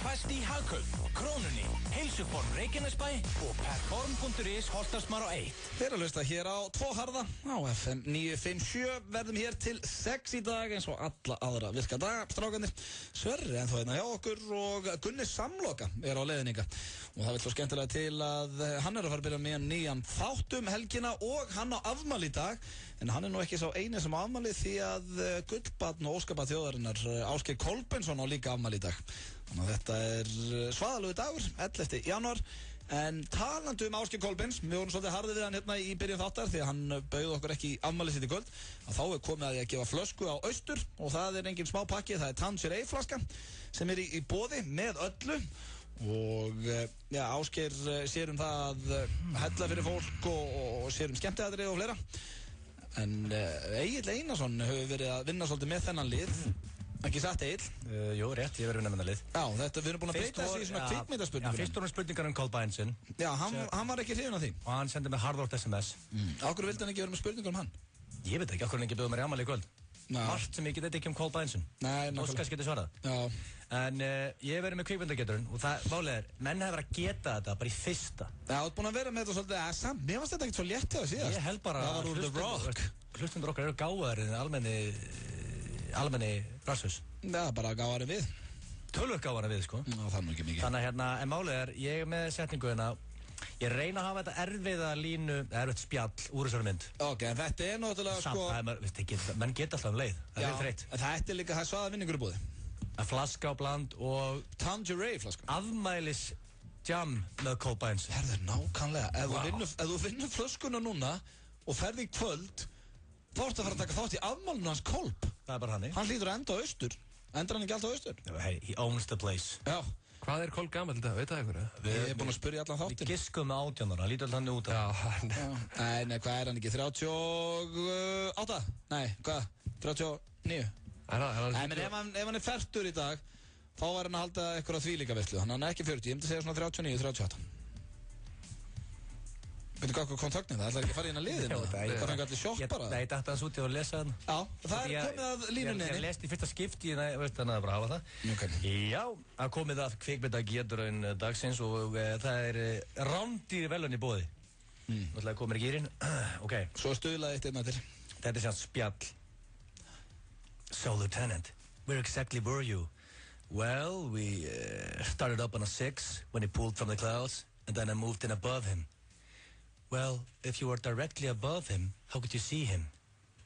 Fæst í Hagkaup, Krónunni, Heilsuform Reykjanesbæ og Perform.is Holtarsmár á 1. Þeir eru að hlusta hér á 2 harða á FM 957. Verðum hér til 6 í dag eins og alla aðra virka daga. Strákarnir Sverri ennþá hérna hjá okkur og Gunni Samloka er á leiðninga. Og það vil svo skemmtilega til að hann er að fara að byrja með nýjan þáttum helgina og hann á afmæli í dag. En hann er nú ekki sá eini sem á afmæli því að gullbarn og óskapað þjóðarinnar Ásgeir Kolbeinsson á líka afmæli í dag. Þannig að þetta er svaðalögu dagur, 11. janúar. En talandi Ásgeir Kolbeins, við vorum svolítið harðið við hann hérna í byrjun þáttar því að hann bauð okkur ekki í afmælið sitt í kvöld. Að þá er komið að ég að gefa flösku á Austur og það er engin smá pakki, það er Tangerine flaska sem er í boði með öllu. Og ja, Ásgeir sér um það að hella fyrir fólk og sér um skemmtiatriði og fleira. En Egill Einarsson hefur verið að vinna svolítið með þennan lið. Ekki satt Egill? Jú, rétt, ég verið að vinna með þennan lið. Já, við erum búin að breyta þessi í svona kvikmyndaspurningar. Já, fyrst vorum spurningar Kolbeinsson. Já, hann var ekki hrifinn af því. Og hann sendi mig harðort SMS. Akkur vildi hann ekki vera með spurningar hann? Ég veit ekki, akkur hann ekki bjóða mér í afmæli í kvöld. Margt sem ég get ekki Kolbeinsson. Nei, nákvæmlega. Óskars getur svarað. Já. En ég hef verið með kvikmyndageturinn og það málið er, menn hefur verið að geta þetta bara í fyrsta. Já, þú ert búin að vera með þetta svolítið samt. Mér fannst þetta ekkert svo létt hjá það síðast. Ég held bara að hlustundur okkar eru gáðari en almenni brasshus. Já, bara gáðari við. Tölvöld gáðari við, sko. Já, það er nú ekki mikið. Þannig að hérna, en málið er, ég er með setninguðina, ég reyna að hafa þetta erfiða línu, erfitt spjall úr þessari mynd. Ok, en þetta er náttúrulega sko... Menn geta alltaf leit, það er þreytt. Já, þetta er líka svaða vinningur í búði. Að flaska á bland og... Tangerine flaska. Afmælis jam með Kolbeins. Herður, nákvæmlega. Ef þú vinnur flöskuna núna og ferði í kvöld, þá ertu að fara að taka þátt í afmælinu hans Kolb. Það er bara hannig. Hann hlýtur að enda á Austur. Endar hann ekki alltaf á Austur? Hey, he owns the place. Já. Hvað er Kolb gamall þetta? Veit það einhverja? Ég er búin að spyrja allan þáttin. Við giskum með 18 ára, hann lítur alltaf hann út af. Nei, hvað er hann ekki? 38? Nei, hvað? 39? Nei, menn ef hann er fertur í dag, þá var hann að halda eitthvað á þvílíka veislu. Þannig að hann er ekki 40, ég myndi segja svona 39, 38. Veitu hvað kom töknin það? Það er ekki að fara inn að liðinu? Það fengi allir sjokk bara? Nei, ég dætti hans út í að lesa þann. Já, það er komið að línunni. Ég lest í fyrsta skipti, þannig að bara hafa það. Já, það komið að kvikmyndageturinn dagsins og það er rándýri velun í boði. Það komir ekki í inn. Ok. Svo stuðlaði eitt einna til. Þetta er sem spjall. So, Lieutenant, where exactly were you? Well, we started up on a 6 when he pulled from the clouds, and then I moved in above him. Well, if you were directly above him, how could you see him?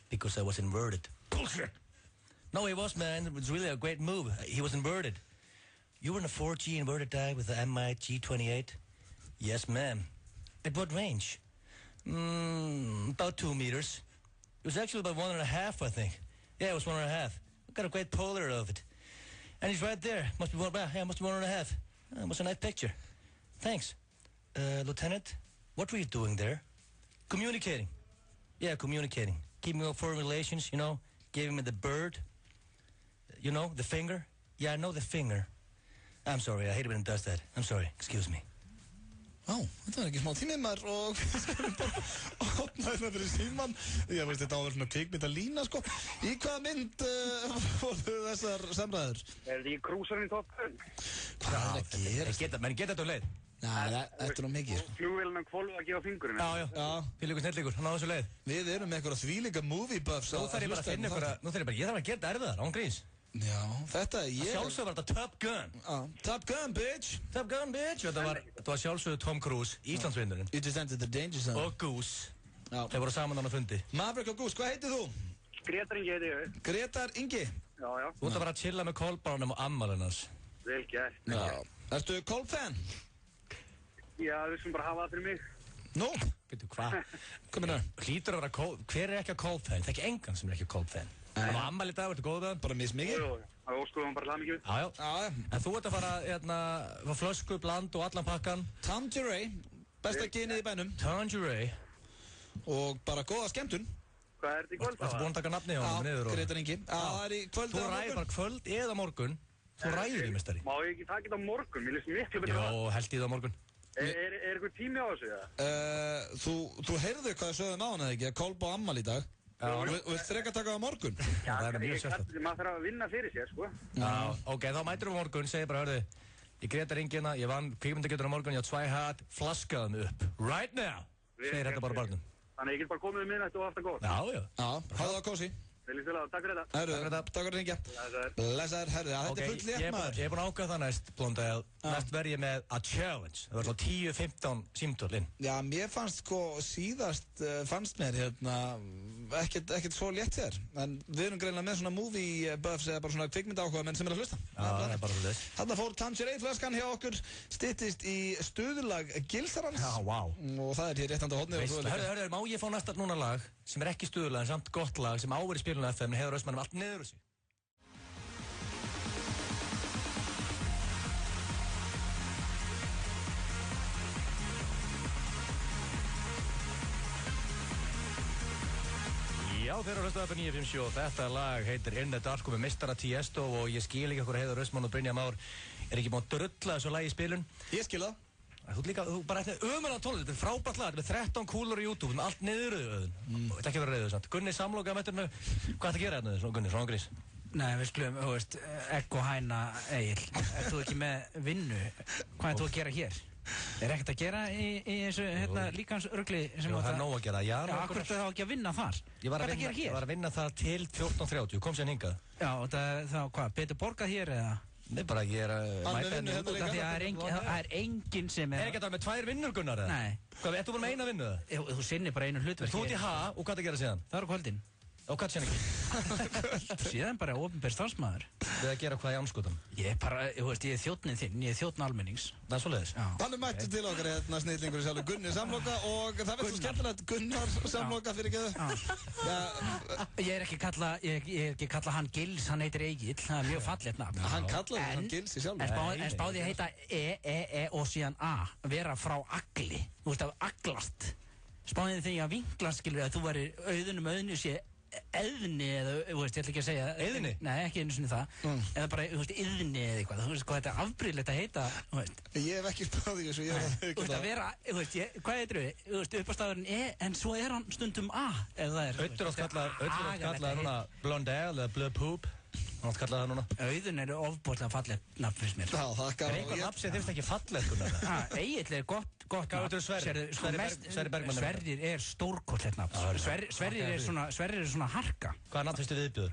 Because I was inverted. Bullshit! No, he was, man. It was really a great move. He was inverted. You were in a 4G inverted dive with the MI G28? Yes, ma'am. At what range? About 2 meters. It was actually about 1.5, I think. Yeah, it was 1.5. I got a great polar of it. And he's right there. Must be 1.5. It was a nice picture. Thanks. Lieutenant, what were you doing there? Communicating. Yeah, communicating. Keeping up foreign relations, you know. Giving me the bird. You know, the finger. Yeah, I know the finger. I'm sorry, I hate it when it does that. I'm sorry, excuse me. Þetta var ekki smá tímið maður og við skulum bara opna þetta fyrir síman. Ég veist þetta á að vera svona kvikmyndalína sko. Í hvaða mynd voru þessar samræður? Er þetta í krúsarinn í Top Gun? Hvað er að gera? Menn geta þetta á leið. Nei, þetta er nú mikið sko. Flugvélina kvolvað að gefa fingurinn. Já. Fylgur snillíkur, hann á þessu leið. Við erum með eitthvað þvílíka movie buffs. Nú þarf ég bara að finna eitthvað, ég þarf að gera þetta erfiðar, án gríns. Já, þetta er ég. Sjálfsögðu var þetta Top Gun. Top Gun, bitch. Top Gun, bitch. Þetta var sjálfsögðu Tom Cruise, Íslandsvinnurinn. You just entered the danger zone. Og Goose. Þeir voru saman á fundi. Maverick og Goose, hvað heitir þú? Gretar Ingi heiti ég. Gretar Ingi? Já. Þú ert að vera að chilla með Kolbarnum og ammalinnars. Vel gert. Ertu Kolb-fan? Já, við sem bara hafa það fyrir mig. Nú? Veitu hvað? Hlýtur að vera Kolb. Hver er ekki að Kolb-fan? Það er ekki engan sem er ekki að Kolb-fan. Það var ammæli dag, verður góð það? Bara mismikið. Það óskuðum bara hlaða mikið. Já. En þú ert að fara, flösku, bland og allan pakkan. Tangerine, besta ginið í bænum. Tangerine. Og bara góða skemmtun. Hvað er þetta í kvöld? Þú búinn að taka nafni á honum niður og... Grétar Ingi. Það er í kvöld eða morgun. Þú ræðir bara kvöld eða morgun. Þú ræðir í mistari. Má ég ekki taka þetta á morgun? Mér líst miklu betur það. Jó, held í það á morgun. Er eitthvað tími á þessu, eða? Þú heyrðu hvað sögðum á hann eða ekki? Að Kolb á ammæli í dag. Og vilt frekar taka það á morgun? Já, það er mjög sérstætt. Maður þarf að vinna fyrir sér, sko. Já, ok, þá mætur við á morgun, segir bara, hörðu, ég Grétar Ingi hérna, ég vann kvikmyndagetur á morgun, ég á 2 hatt, flaskaði mig upp. Right now! Segir þetta bara barnum. Þannig ég get bara komið minnætt og haft það góð. Já. Hafðu það kósi. Vel í stila, takk fyrir þetta. Takk fyrir Ingi. Blessaður, herðu, þetta er full létt maður. Ég er búinn að ákveða það næst, Blondale. Næst verð ég með a challenge. Það var svona 10-15 símtöl inn. Já, mér fannst sko síðast, fannst mér ekkert svo létt þér. En við erum greinlega með svona movie buffs eða bara svona kvikmynda áhuga menn sem er að hlusta. Já, það er bara þess. Þarna fór Tangerine flaskan hjá okkur, styttist í stuðurlag Gilsarans. Já, vá. Og það er hér rétt handa hodni. Hörðu, má ég fá næsta núna lag sem er ekki stuðurlag en samt gott lag sem áver í spilinu FM en Heiðar Austmann allt niður þessu. Já, þeir eru að hlusta upp á 957 og þetta lag heitir In the Dark með Mistara Tiesto og ég skil ekki okkur Heiðar Austmann og Brynjar Már er ekki búin að drulla þessu lagi í spilun. Ég skil það. Þú bara ætti ömulega tónlist, þetta er frábært lag, þetta er 13 kúlur í YouTube, með allt niður auðvun. Þetta er ekki verið reyður samt. Gunni samlokaði með þetta, hvað ætti að gera hérna, Gunni, svona grís? Nei, við skulum, þú veist, egg og hæna Egil. Ert þú ekki með vinnu? Hvað ert þú að gera hér? Er ekkert að gera í þessu líkansrugli sem það er nóg að gera, já. Akkur ertu þá ekki að vinna þar? Hvað ertu að gera hér? Ég var að vinna það til 14:30, kom sér hingað. Já, og þá hvað, betur borgað hér eða? Nei, bara ég er að mæta henni út af því að það er enginn sem er... Er ekki þetta með 2 vinnur, Gunnar, eða? Nei. Hvað, ertu bara með eina vinnu, eða? Þú sinnir bara einu hlutverki. Þú ert í ha, og hvað það gera síðan? Það eru kvöldin. Og hvað sér ekki? Síðan bara opinber starfsmaður. Við að gera hvað í ánskotum? Ég er bara, þú veist, ég er þjónninn þinn, ég er þjónn almennings. Það er svoleiðis? Já. Þannig mættu til okkar hérna snillingur í sjálfu Gunni Samloka og það verður svo skemmtilegt Gunnar Samloka fyrir geðu. Ég er ekki kalla hann Gils, hann heitir Egil, það er mjög fallegt nafn. Hann kallaði hann Gils í sjálfu. En spáði ég heita E og síðan A, vera frá agli, þú veist, af aglast. Spáði þegar ég að vinglast, skilur, að þú væri auðunum auðnu sé eðni eða, þú veist, ég ætla ekki að segja eðni? Nei, ekki einu sinni það eða bara, þú veist, eðni eða eitthvað þú veist, hvað þetta er afbrýðilegt að heita, þú veist Ég hef ekki spáð í þessu, ég hef ekki það Þú veist, að vera, þú veist, hvað heitir við? Þú veist, uppástafurinn E, en svo er hann stundum A ef það er Öddur átt kallaði núna Blondale eða Blue Poop Hann átt kallaði það núna Auðun er ofbúrslega fallegt nafn fyrst mér Já, það er eitthvað nafn sem þurft ekki fallegt Egil er gott nafn Sverrir er stórkostlegt nafn Sverrir er svona harka Hvað nafn finnst þið viðbjöður?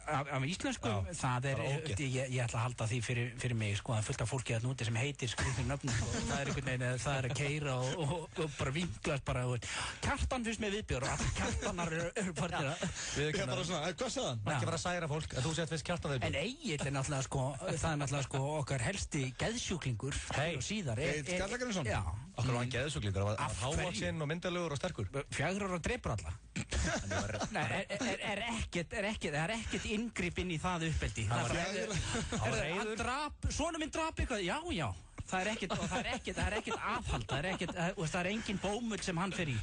Af íslenskum, það er, ég ætla að halda því fyrir mig, sko, það er fullt af fólki að núti sem heitir skrifnir nöfnum og það er einhvern veginn, það er að keyra og bara vinglast bara, Kjartan finnst með viðbjör og allir Kjartanar eru partir að... Ég er bara svona, hvað sagði hann? Ekki bara að særa fólk, en þú segir að finnst Kjartan viðbjör. En Egil er náttúrulega, sko, það er náttúrulega, sko, okkar helsti geðsjúklingur og síðar. Egil Skallagrinsson? Já. Okkur var hann geðsjúklingur, hann var hávaxinn og myndalegur og sterkur. 4 ára dreipur alla. Það er ekkert inngrip inn í það uppeldi. Svona minn drap eitthvað, já. Það er ekkert aðhald, það er engin bómull sem hann fer í.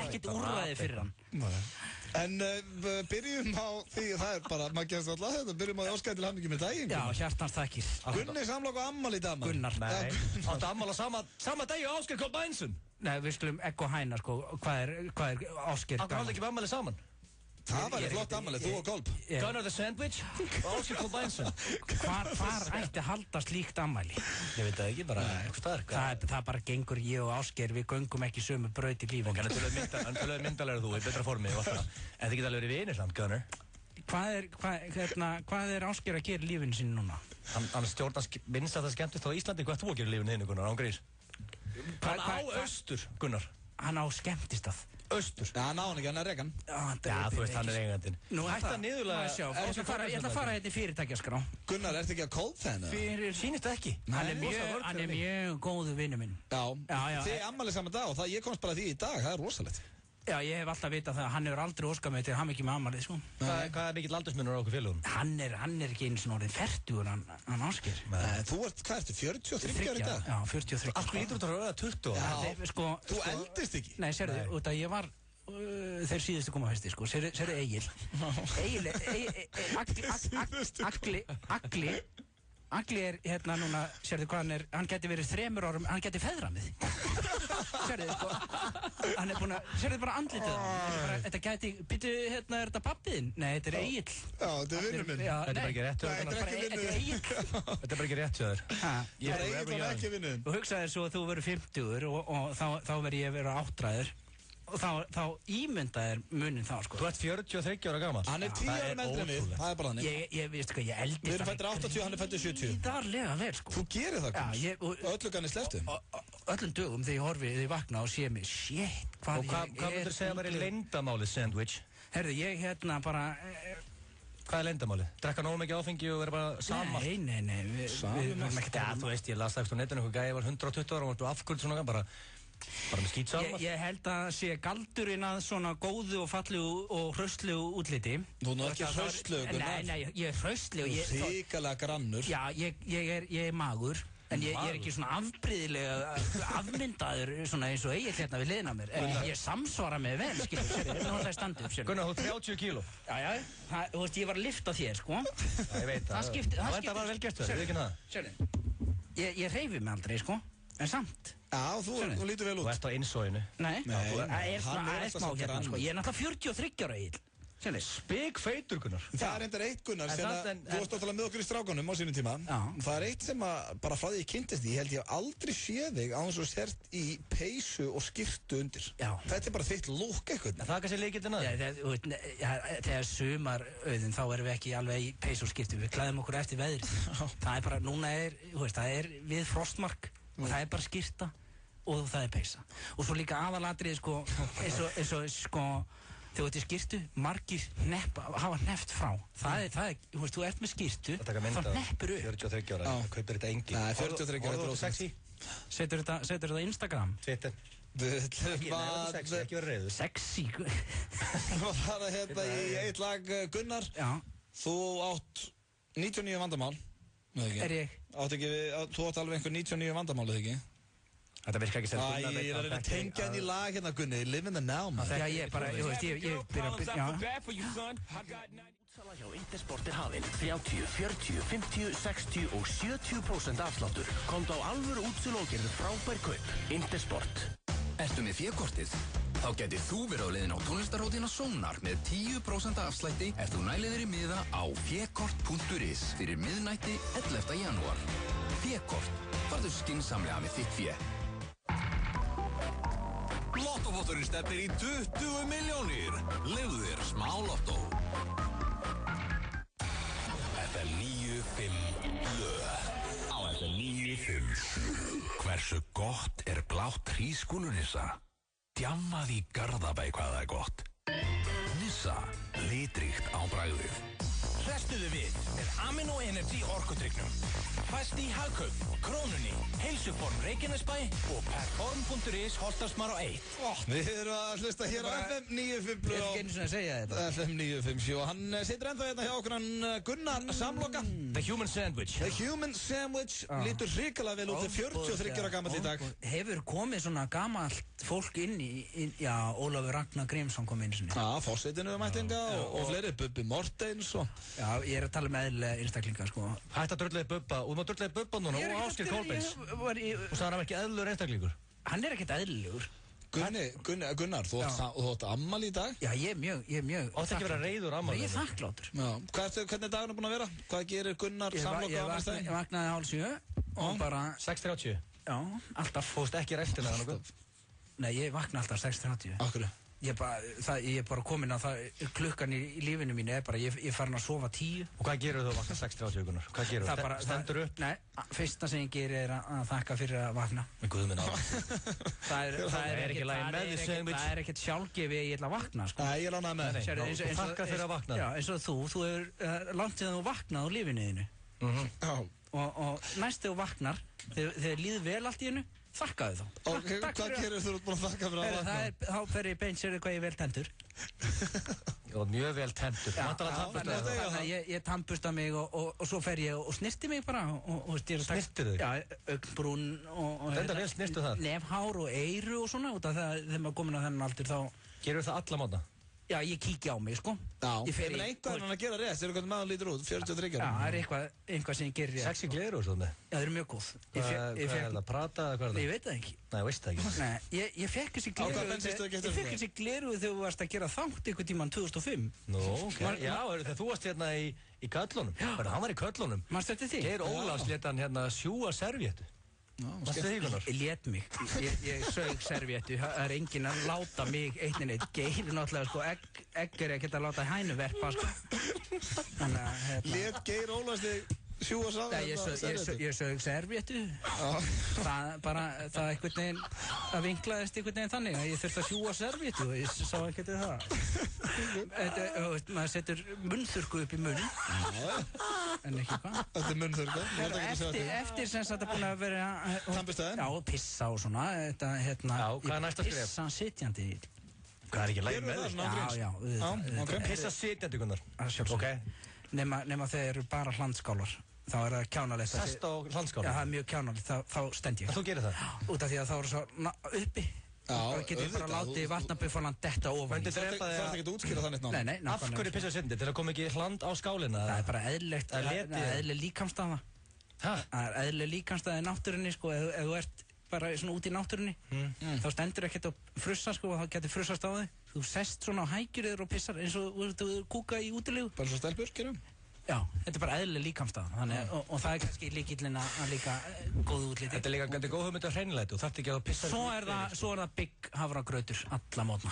Ekkert úrræði fyrir hann. En byrjum á því, það er bara, maður gerst alltaf þetta, byrjum á því áskæði til hamningi með daginn. Já, hjartans þakkir. Gunni Samloka ammali í dag, maður. Gunnar. Nei, áttu ammali á sama dagi og Ásgeir Kolb Bænsun. Nei, við skulum egg og hæna, sko, hvað er Ásgeir gaman? Haldi ekki með ammali saman? Það var flott ammali, þú og Kolb. Gunnar the Sandwich og Ásgeir Kolb Bænsun. Hvar ætti að halda slíkt ammali? Ég veit það ekki, bara eitthvað stark. Það bara gengur ég og Ásgeir, við göngum ekki sömu braut í lífinu. Hann töluði myndalegur þú, í betra formi og alltaf. En þið geta alveg verið vinir samt, Gunnar. Hvað er Ásgeir að gera í lífinu sínu núna? Hann stjórnast minnst að það skemmtist á Íslandi. Hvað þú að gera í lífinu þínu, Gunnar, án grís? Hann á Austur, Gunnar. Hann á skemmtistað. Austur. Já, hann á hann ekki, hann er regan. Já, þú veist, hann er eigandinn. Hætta niðurlega... Ég ætla að fara hérna í fyrirtækjaskrá. Gunnar, ertu ekki að Kolb þenni? Sýnist það ekki. Hann er mjög góðu vinnu minn. Já. Þið ammali saman dag og ég komst bara því í dag, það er rosalegt. Já, ég hef alltaf vitað það að hann hefur aldrei óskað mig til hann ekki með amalið, sko. Hvað er mikill aldursmunur á okkur félögum? Hann er ekki eins og orðin 40, hann Ásgeir. Þú ert, hvað ertu, 43 ára í dag? Já, 43. Allt lítur út að rauða 20. Já, sko, þú eldist ekki? Nei, sérðu, út að ég var, þeir síðustu koma fyrsti, sko, sérðu Egil. Agli er hérna núna, sérðu hvað hann er, hann geti verið 3 árum, hann geti feðrað mig. Sérðu, sko, hann er búinn að, sérðu bara andlitið á hann. Þetta geti, býttu, hérna, er þetta pappiðinn? Nei, þetta er Egil. Já, þetta er vinnur minn. Þetta er bara ekki rétt hjá þér. Þetta er Egil. Þetta er bara ekki rétt hjá þér. Það er Egil og ekki vinnur. Þú hugsaði svo að þú verður 50 og þá verður ég að vera 8 og þá ímyndaðir munin þá, sko. Þú ert 43 ára gammal. Hann er 10 árum eldri en við, það er bara hann. Ég veist hvað, ég eldist. Við erum fættir 80, hann er fættir 70. Ídarlega vel, sko. Þú gerir það, Gunnars. Öllu ganni sleftu. Öllum dögum þegar ég horfi, þegar ég vakna og sé mig, shit, hvað ég er. Og hvað myndir segja að vera leyndamálið sandwich? Herðu, ég hérna bara... Hvað er leyndamálið? Drekka nógu mikið áfengi og vera bara saman? Nei, við erum ekkert að... Þú veist, ég las það á netinu, einhver gæði var 120 ára og varstu afkvöld svona bara með skítsalmar. Ég held að sé galdurinn að svona góðu og fallegu og hraustlegu útliti. Þú er ekki hraustlegu, Gunnar. Nei, ég er hraustlegu. Þú er ríkalega grannur. Já, ég er magur. En ég er ekki svona afbrýðilega afmyndaður svona eins og Egil hérna við liðina mér. En ég samsvara mig vel, skilur, sérðu, nú ætla ég að standa upp, sérðu. Gunnar, þú 30 kíló. Já, þú veist, ég var að lyfta þér, sko. Já, ég veit það. Það var vel gert þér, ekki það? Sérðu, ég hreyfi mig aldrei, sko, en samt. Já, þú lítur vel út. Þú ert á innsóinu. Nei, það er smá hérna, sko. Ég er náttúrulega 43 ára, Egil. Spikfeitur, Gunnar. Það er reyndar eitt, Gunnar, sem að þú varst náttúrulega með okkur í strákunum á sínum tíma. Það er eitt sem að bara frá því ég kynntist því, ég held ég hef aldrei séð þig á þess að sért í peysu og skyrtu undir. Þetta er bara þitt lúk eitthvað. Það er kannski leikildin að þegar sumarauðin þá erum við ekki alveg í peysu og skyrtu. Við klæðum okkur eftir veðrið. Það er bara, núna það er við frostmark og það er bara skyrta og það er peysa. Og svo líka aðalatriði, sko, eins og sko þegar þú ert í skyrtu, margir hafa hneppt frá. Það er, þú veist, þú ert með skyrtu, þá hneppur upp. 43 ára, kaupir þetta engi. Nei, 43 ára, þetta er sexy. Setur þetta á Instagram? Twitter. Ekki vera reyður. Sexy. Þú fara hérna í eitt lag, Gunnar. Já. Þú átt 99 vandamál. Er ég? Þú átt alveg einhver 99 vandamál, eða ekki? Þetta virkar ekki sem Gunnar. Ég er að tengja henni í lag hérna, Gunni. Live in the now, man. Já, ég bara, ég veist, ég byrja að byrja, Útsala hjá Intersport er hafinn. 30, 40, 50, 60 og 70% afsláttur. Komdu á alvöru útsölu og gerðu frábær kaup. Intersport. Ertu með fékortið? Þá getur þú verið á leiðin á tónlistarhátíðina Sónar með 10% afslætti ef þú nælir í miða á fékort.is fyrir miðnætti 11. janúar. Fékort. Farðu skynsamlega með þitt fé. Lottopotturinn stefnir í 20 milljónir. Lifðu þér smá lottó. FM 95 blöð. Á FM 95. Hversu gott er blátt hrískunur Nissa? Djammað í Garðabæ hvað það er gott. Nissa, litríkt á bragðið. Hrestuðu við með Amino Energy orkudrykknum. Fæst í Hagkaup, Krónunni, Heilsuform Reykjanesbæ og Perform.is Holtarsmar á 1. Við erum að hlusta hér á FM 95 blöð. Ég er ekki einu svona að segja þetta. FM 957 og hann situr ennþá hérna hjá okkur, hann Gunnar Samloka. The Human Sandwich. The Human Sandwich lítur hrikalega vel út, 43 ára gamall í dag. Hefur komið svona gamalt fólk inn í já, Ólafur Ragnar Grímsson kom inn sinni. Já, fórsetinu mættinga og fleiri, Bubbi Mortens og... Já, ég er að tala með eðlilega einstaklinga, sko. Hætt að drullega Bubba, og þú má drullega Bubba núna og Ásgeir Kolbeins. Og það er hann ekki eðlilegur einstaklingur. Hann er ekkert eðlilegur. Gunnar, þú átt ammali í dag? Já, ég er mjög Átt ekki vera reiður ammali. Ég er þakkláttur. Hvernig er dagurinn búin að vera? Hvað gerir Gunnar Samloka á ammælistaginn? Ég vaknaði 6:30 og bara... 6:30? Já, alltaf. Fóst ekki restina þannig nokkuð? Nei, ég vakna alltaf 6:30. Akkur? Ég er bara komin að það, klukkan í lífinu mínu er bara, ég er farin að sofa 10. Og hvað gerur þú að vakna 6:30, Gunnar? Hvað gerur þú? Stendur upp? Nei, fyrsta sem ég gerir er að þakka fyrir að vakna. Með Guðminn á. Það er ekkert sjálfgefi ég ætla að vakna, sko. Nei, ég lánaði með þig. Þú þakka fyrir að vakna. Já, eins og þú er langt síðan þú vaknað á lífinu þínu. Og næst þegar þú vaknar, þegar líður vel allt í hennu, þakkaðu þá. Ok, hvað gerir þú búin að þakka fyrir að vakna? Þá fer ég beint sér hvað ég vel tendur. Og mjög vel tendur. Þannig að ég tannbusta mig og svo fer ég og snirti mig bara. Snirtir þig? Já, augnbrún og... Þetta vel snirtu það? Nefhár og eyru og svona, út af það þegar maður komin á þennan aldur þá... Gerur það alla mótna? Já, ég kíkja á mig, sko. Já, ég meina einhvern veginn að gera rétt, hvernig maður lítur út, 43 ára. Já, það eitthvað sem ég gerir rétt. Sexy gleraugu svona? Já, það eru mjög góð. Hvað er það, Prada eða hvað er það? Ég veit það ekki. Nei, veist það ekki. Nei, ég fekk þessi gleraugu þegar þú varst að gera þátt einhvern tímann 2005. Nú, ok. Já, þegar þú varst hérna í köllunum. Hann var í köllunum. Manstu eftir því? Geir Ólafs lét hann hérna sjúga servéttu. Lét mig. Ég sög servéttu. Það er enginn að láta mig einnig neitt. Geir náttúrulega, sko, egg er ekki að láta hænu verpa, sko. Þannig að, Lét Geir Ólafs þig sjúga servéttu? Ég sög servéttu. Það einhvern veginn, það vinklaðist einhvern veginn þannig að ég þurfti að sjúga servéttu og ég sá ekki til það. Maður setur munnþurrku upp í munn. En ekki hvað? Þetta er munnþurrku? Eftir sem þetta er búin að vera... Tannbustaðinn? Já, pissa og svona. Já, hvað er næsta skref? Pissa sitjandi. Hvað er ekki læg með þér? Já. Pissa sitjandi, Gunnar. Ok. Nema þeir eru bara hlandskálar. Þá er það kjánalegt. Sest á hlandskálar? Já, það er mjög kjánalegt. Þá stend ég. En þú gerir það? Út af því að þá eru svo uppi. Það getur bara látið vatnabuffalan detta ofan. Það er ekki að útskýra það neitt ná. Nei, af hverju pissa sitjandi? Til að koma ekki hland á skálina? Það er bara eðlileg líkamstaða. Það er eðlileg líkamstaða í náttúrunni, sko. Ef þú ert bara svona út í náttúrunni, þá stendur ekkert að frussa, sko, og þá getur frussast á þig. Þú sest svona á hækjur og pissar eins og þú kúka í útilegu. Bara svo stelpur, gerum? Já, þetta er bara eðlileg líkamstaða, og það er kannski líkillinn að líka góð útliti. Þetta er líka góð hugmynd að hreinlæti, þú þarft ekki að pissa... Svo er það bygg havragrautur alla mótna.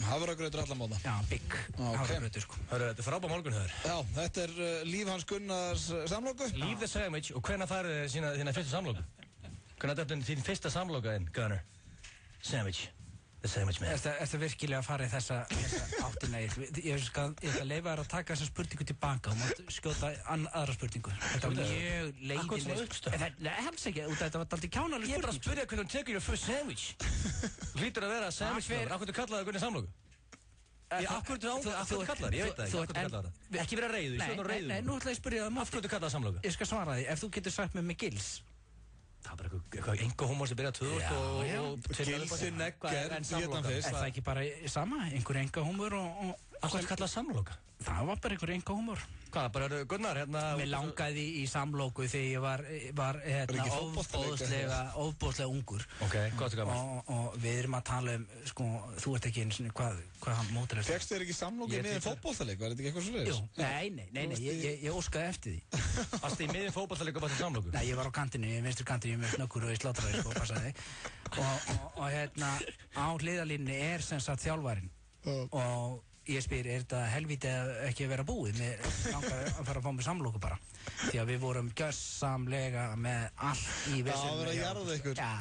Havragrautur alla mótna? Já, bygg havragrautur, sko. Hörru, þetta er frábær morgun, Höður. Já, þetta er Líf Hans Gunnars samloku. Líf the Sandwich, og hvenær færðu þína fyrsta samloku? Hvenær þetta er þín fyrsta samloka þinn, Gunnar? Sandwich. The Sandwich Man. Ertu virkilega að fara í þessa áttina? Ég ætla að leyfa þér að taka þessa spurningu tilbaka og mátt skjóta aðra spurningu. Þetta var mjög leiðileg. Akkur svona uppstöð? Nei, helst ekki. Þetta var alltaf kjánaleg spurning. Ég er bara að spyrja hvernig þú tekur your first sandwich. Þú hlýtur að vera sandwich-maður. Akkur þú kallaði það Gunni samloku? Akkur þú kallaði það? Ég veit það ekki. Akkur þú kallaði það? Ekki vera reiður. Nei, nú ætla ég að spyrja það. Akkur þú kallaði það samloku? Ég skal svara því. Ef þú getur sagt með Gils. Það er bara eitthvað engahúmor sem byrjaði 2000 og... Gilsi, Negger, Vietnamfist. Er það ekki bara sama? Einhver engahúmor og... Hvað kallaði samloka? Það var bara einhver engahúmor. Hvað, bara Gunnar hérna... Mér langaði í samloku þegar ég var ofboðslega ungur. Ok, hvað er gaman? Og við erum að tala sko, þú ert ekki einu sinni, hvað mótur er þetta? Fékkstu þér ekki samloku í miðjum fótboltaleik? Var þetta ekki eitthvað svo leiðis? Nei, ég óskaði eftir því. Varstu í miðjum fótboltaleik og bara til samloku? Nei, ég var á kantinu, vinstri kantinu, ég með snöggur og ég slátraði, sko, passaði. Og hérna, á hliðalínni er sem sagt þjálfarinn. Og ég spyr, er þetta helvítið ekki að vera búið? Mér langar að fara að fá mig samloku bara. Því að við vorum gjörsamlega með allt í vissin. Já, að vera að jarða ykkur. Já,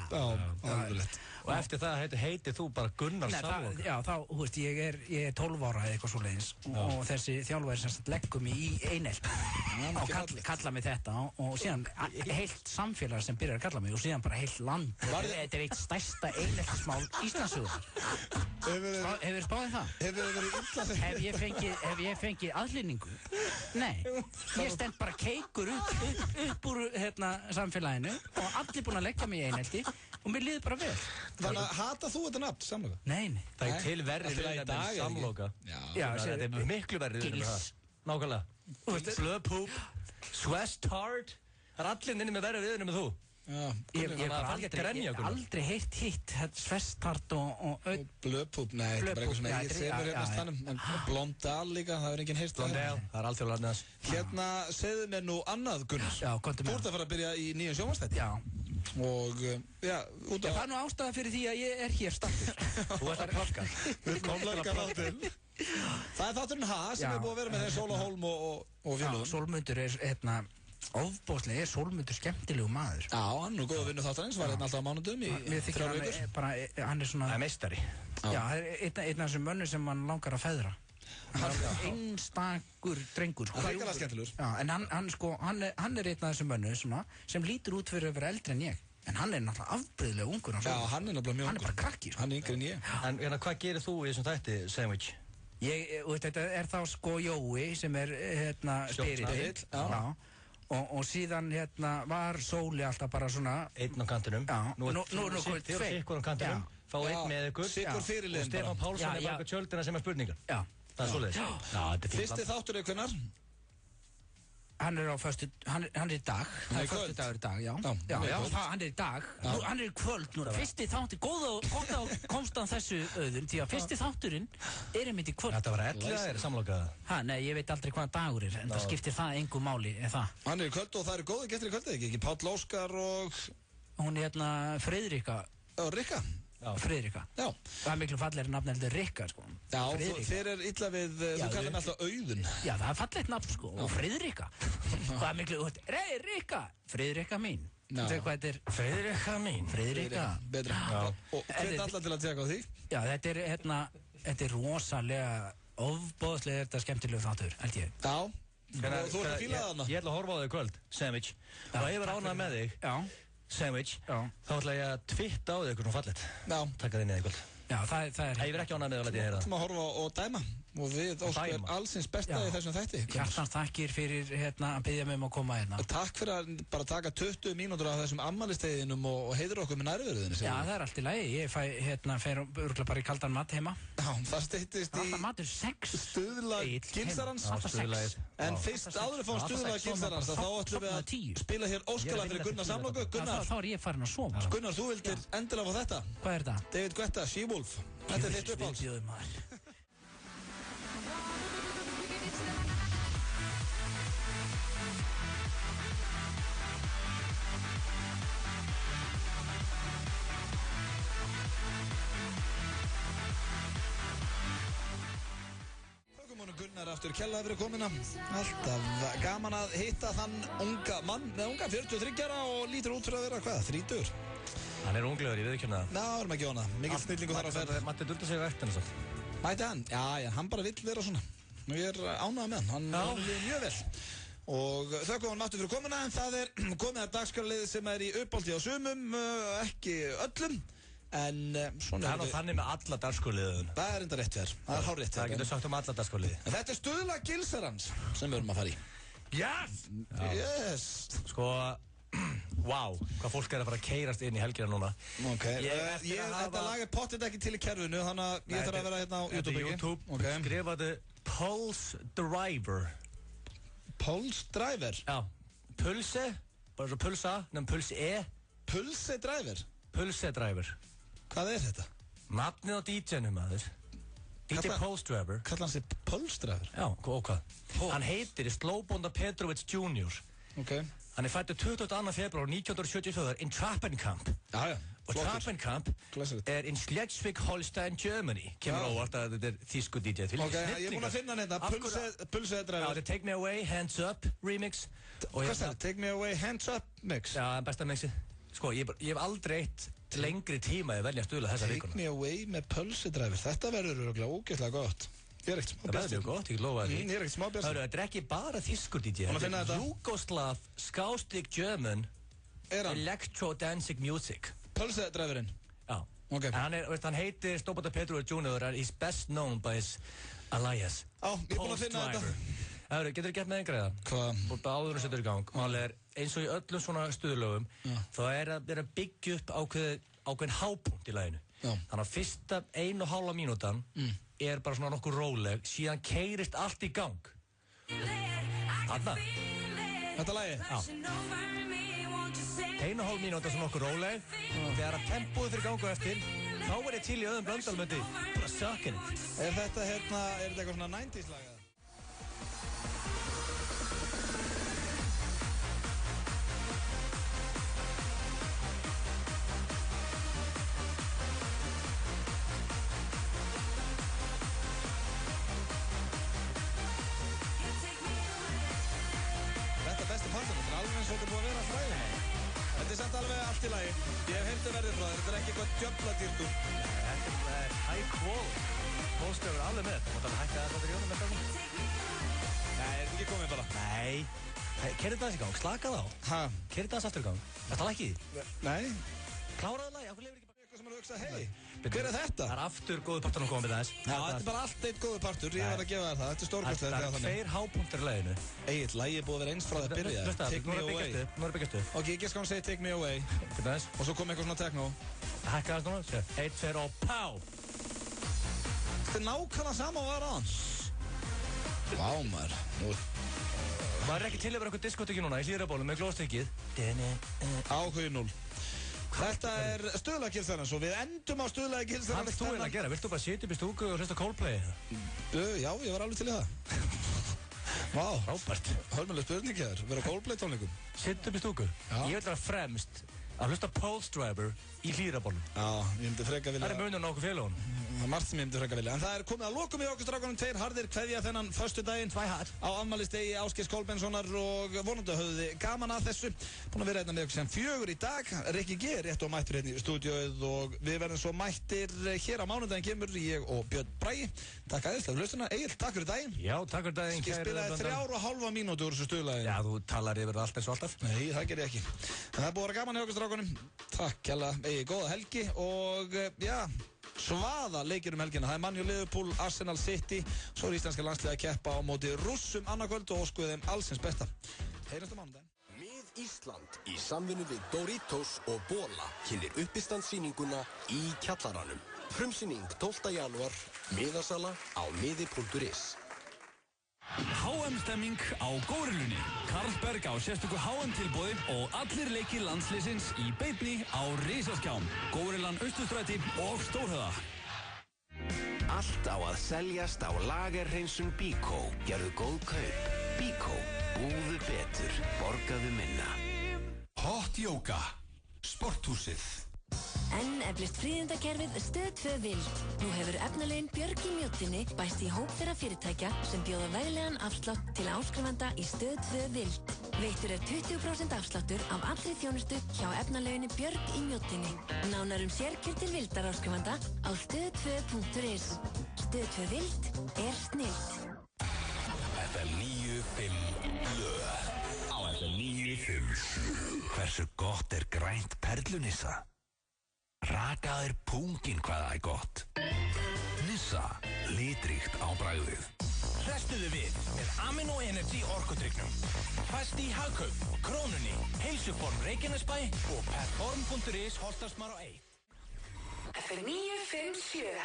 og eftir það heitir þú bara Gunnar samloku. Já, þá, hú veist, ég er 12 ára eða eitthvað svoleiðis og þessi þjálfari sem sagt leggum mig í einelg og kalla mig þetta og síðan heilt samfélag sem byrjar að kalla mig og síðan bara heilt land. Þetta er eitt stærsta einelgsmál Íslandssögunar. Hefur þið spáðið það? Hef ég fengið aðhlynningu? Nei, ég stend bara keikur upp úr samfélaginu og allir búin að leggja mig í einelti og mér líður bara vel. Þannig að hatað þú þetta nafn, samloka? Nei. Það er til verri lögn en samloka. Já, þetta er miklu verri lögn en það. Nákvæmlega. Flöpúp, Swestard. Það er allir inni með verri viðunum með þú. Ég hef aldrei heyrt hitt Svestart og Blöpúp, nei, þetta er bara eitthvað svona ég semur hérna stannum, Blondal líka, það er enginn heyrt Blondal, það er alltaf alveg aðeins. Hérna, segðu mér nú annað, Gunnar. Já, komdu með. Þú ert að fara að byrja í nýjum sjónvarpsþætti. Já. Og, út af... Það er nú ástæða fyrir því að ég er hér stattur. Þú ert að klokka. Komleika þáttur. Það er þátturinn Ha, sem er búið að vera með þeir Sóla Hólm og félagum. Sólmundur er ofbóðslega Sólmundur skemmtilegu maður. Já, hann er góð að vinna þáttarins, var hérna alltaf á mánudum í 3 vikur. Hann er svona... Það er meistari. Já, það er einn af þessum mönnum sem hann langar að feðra. Hann er einstakur drengur. Það er ekki skemmtilegur. Já, en hann er einn af þessum mönnum sem lítur út fyrir að vera eldri en ég. En hann náttúrulega afbrigðilega ungur. Já, hann náttúrulega mjög ungur. Hann bara krakki, Hann yngri en ég. En hvað gerir þú í þessum þætti, Sandwich? Þetta þá sko Jói sem spyritill. Já. Og síðan var Sóli alltaf bara svona... Einn á kantinum. Já. Nú er ykkur á kantinum. Fá einn með ykkur. Sigur fyrirliðin bara. Og Stefán Pálsson baka tjöldina sem spurningar. Já. Það svoleiðis. Já, þetta er fínt. Fyrsti þáttur hvenær? Hann er í dag. Það er föstudagur í dag, já. Hann er í dag. Hann er í kvöld núna. Fyrsti þáttur, góð á komst hann þessu auðum, því að fyrsti þátturinn er einmitt í kvöld. Þetta var 11 samlokaða. Nei, ég veit aldrei hvaða dagur er, en það skiptir það engu máli, það. Hann er í kvöld og það eru góði gestir í kvöld, ekki? Páll Óskar og... Hún er Friðrika. Rikka? Friðrika. Já. Það er miklu fallegri nafn heldur Rikka, sko. Já, þeir eru illa við, þú kallar mig alltaf Auðun. Já, það er fallegt nafn, sko, og Friðrika. Það er miklu, Rikka, Friðrika mín. Þú veist hvað þetta er? Friðrika mín. Friðrika. Betra. Og hvernig allar til að tjekka á því? Já, þetta er rosalega, ofboðslega þetta skemmtilegu þáttur, held ég. Já. Og þú ert að fíla það hana? Ég ætla að horfa á þig kvöld, Sandwich. Og ef ég var ánægð með þig. Já. Sandwich, þá ætla ég að twitta á þig eitthvað svona fallet. Já. Takka þig niður í kvöld. Já, það er... Ég verð ekki ánægð með það að leta ég heyra það. Þú ætlum að horfa og dæma. Og við óskar allsins besta í þessum þætti. Hjartans takkir fyrir að biðja mig að koma hérna. Takk fyrir að bara taka 20 mínútur af þessum ammælisteginum og heiður okkur með nærveruðinu. Já, það er allt í lagi. Ég fer örgulega bara í kaldan mat heima. Já, það steyttist í... Alltaf matur 6. Stuðlag Gilsarans. Alltaf 6. En fyrst áður fáum stuðlag Gilsarans þá ætlum við að spila hér óskalag fyrir Gunnar Samloku. Gunnar. Þá er ég farin að sofa. Gunnar, þú vildir endilega fá þetta. Hvað er þetta? David Guetta, She-Wolf. Þetta er þitt uppáhalds. Gunnar aftur kjallaði fyrir komina. Alltaf gaman að hitta þann unga mann, unga 43 ára og lítur út fyrir að vera hvað, 30? Hann er unglegur, ég veðurkenna það. Ná, erum ekki óna. Mikil snillingu þar á ferð. Matti dulda sig vektin og svo. Mæti hann? Já, hann bara vill vera svona. Ég er ánægð með hann. Hann líður mjög vel. Og þökkum hann Matti fyrir komina, en það er komið að dagskrárliðið sem er í uppáldi á sumum, ekki öllum. En svona það er þannig með alla dagskrárliðin. Það er enda rétt verð. Það er hárrétt. Það getur sagt alla dagskrárliði. Þetta er stuðlag Gilsarans sem við erum að fara í. Yes! Yes! Sko, wow, hvað fólk er að fara að keyrast inn í helgina núna. Ok, þetta lag er pottet ekki til í kerfinu, þannig að ég þarf að vera hérna á YouTube ekki. YouTube, skrifaðu Pulse Driver. Pulse Driver? Já, pulse, bara svo pulsa, nefnum pulse E. Pulse Driver? Pulse Driver. Hvað er þetta? Nafnið á DJ-num aður. DJ Pulse Driver. Kallar hann sig Pulse Driver? Já, og hvað? Hann heitir Slobodna Petrovic Jr. Ok. Hann er fættur 22. februar 1974 in Trappenkamp. Já. Og Trappenkamp er in Schleswig-Holstein, Germany. Kemur óvart að þetta er þýsku DJ. Ok, ég er búinn að finna hann þetta. Pulse Driver. Já, þetta er Take Me Away, Hands Up remix. Hvað er það? Take Me Away, Hands Up mix? Já, besta mixið. Sko, ég hef aldrei eitt lengri tíma að velja að stuðla þessa vikuna. Take Me Away með Pulse Driver. Þetta verður örgulega ógeðslega gott. Ég er ekkert smá bjart. Það verður gott, ég lofa því. Ég er ekkert smá bjart. Þetta er ekki bara þýskur DJ. Þetta er Yugoslav, Skástrík German, Electro Dancing Music. Pulse Driverinn? Já. Ok. Hann heitir Slobodna Petrovic Jr. and he's best known by his alias. Já, ég er búinn að finna þetta. Getur þú gett með einhverja? Hvað? Og áður og setur í gang. Eins og í öllum svona stuðlögum, þá er að byggja upp ákveðin hápunkt í laginu. Þannig að fyrsta 1,5 mínútan er bara svona nokkuð róleg, síðan keyrist allt í gang. Þarna. Þetta lagi? Já. 1,5 mínúta svona nokkuð róleg, og þegar að tempóið fyrir gangu eftir, þá er ég til í öðum Blöndalmöndi, bara suckin' it. Er þetta eitthvað svona 90's lagað? Þetta er samt alveg allt í lagi. Ég hef heimtið verðið frá þér. Þetta er ekki eitthvað djöfladýrtur. Þetta er high quality. Póstur er alveg með. Þú mátt alveg hækka þetta fyrir jónum með það. Nei, er þetta ekki komið bara? Nei. Kerið það í gang, slakað á. Hæ? Kerið það aftur í gang. Þetta lag ekki? Nei. Kláraðu lagi, okkur lefur ekki bara... Eitthvað sem er að hugsa, hei, hver er þetta? Það er aftur góðu partur að koma með þess. Já, þetta er bara allt eitt góðu partur, ég verð að gefa þér það. Þetta er stórkostlegt. Það er 2 hápunktar í laginu. Egil, lagið er búið að vera eins frá það að byrja. Take me away. Nú er byggjast upp. Ok, ég gæst hvað hann segir take me away. Og svo kom eitthvað svona techno. Hækka það núna, 1, 2 og pá! Þetta er nákvæmlega sama og var á hans. Vá, maður. Maður er ekki til að vera eitthvað diskotekki núna í hlýðrabólum með glóðstykkið. Áhugin 0. Þetta er stuðlagilsarans og við endum á stuðlagilsarans. Hvað vilt þú eiginlega gera? Vilt þú bara sitja upp í stúku og hlusta Coldplay? Já, ég var alveg til í það. Vá, frábært. Hörmuleg spurning hér, vera Coldplay tónleikum. Sitja upp í stúku? Ég vil vera fremst að hlusta Pulse Driver í hlýðrabólum. Já, ég myndi freka vilja... Það er munurinn á okkur félagunum. Það er margt sem ég myndi freka vilja. En það er komið að lokum í okkur strákunum 2 harðir kveðja þennan föstudaginn á afmælisdegi Ásgeirs Kolbeinssonar og vonandi höfðu þið gaman að þessu. Búin að vera hérna með okkur sem 4 í dag. Rikki G rétt og mættur hérna í stúdíóið og við verðum svo mættir hér á mánudaginn kemur ég og Björn Bragi. Takk aðeinslega fyrir hlustuna. Egil, takk fyrir daginn. Já, takk fyrir daginn. Ég spilaði 3,5 mínútur úr þessu stuðlagi. Já, þú talar yfir allt eins og alltaf. Nei, það ger ég ekki. En það er búið að vera gaman hjá okkur strákunum. Takk kjalla, góða helgi og já, svaða leikir helgina. Það er Man U, Liverpool, Arsenal, City. Svo er íslenska landsliðið að keppa á móti Rússum annarkvöld og óskuðu þeim allsins besta. Heyrjumst á mánudaginn. Mið Ísland í samvinnu við Doritos og Bola kynir uppistandssýninguna í kjallaranum. Frumsýning 12. janúar, miðasala á miði.is. HM-stemming á Górillunni. Karlsberg á sérstöku HM-tilboði og allir leikir landsliðsins í beinni á risaskjám. Górillan Austurstræti og Stórhöða. Allt á að seljast á lagerhreinsun Bíkó. Gerðu góð kaup. Bíkó. Búðu betur. Borgaðu minna. Hot Yoga. Sporthúsið. Enn eflist fríðindakerfið Stöð 2 Vild. Nú hefur efnalegin Björg í Mjóttinni bæst í hóp þeirra fyrirtækja sem bjóða veglegan afslátt til áskrifanda í Stöð 2 Vild. Veittur er 20% afsláttur af allri þjónustu hjá efnaleginni Björg í Mjóttinni. Nánar sérkjör til Vildar áskrifanda á stöð2.is. Stöð 2 Vild er snillt. FM 95 blöð. Á FM 95. Hversu gott er grænt perlunissa? Rakaðir punginn hvað það er gott. Nissa, litríkt á bragðið. Hrestuðu við með Amino Energy orkudrykknum. Fæst í Hagkaup, Krónunni, Heilsuform Reykjanesbæ og Perform.is Holtarsmar á 1. FM 957.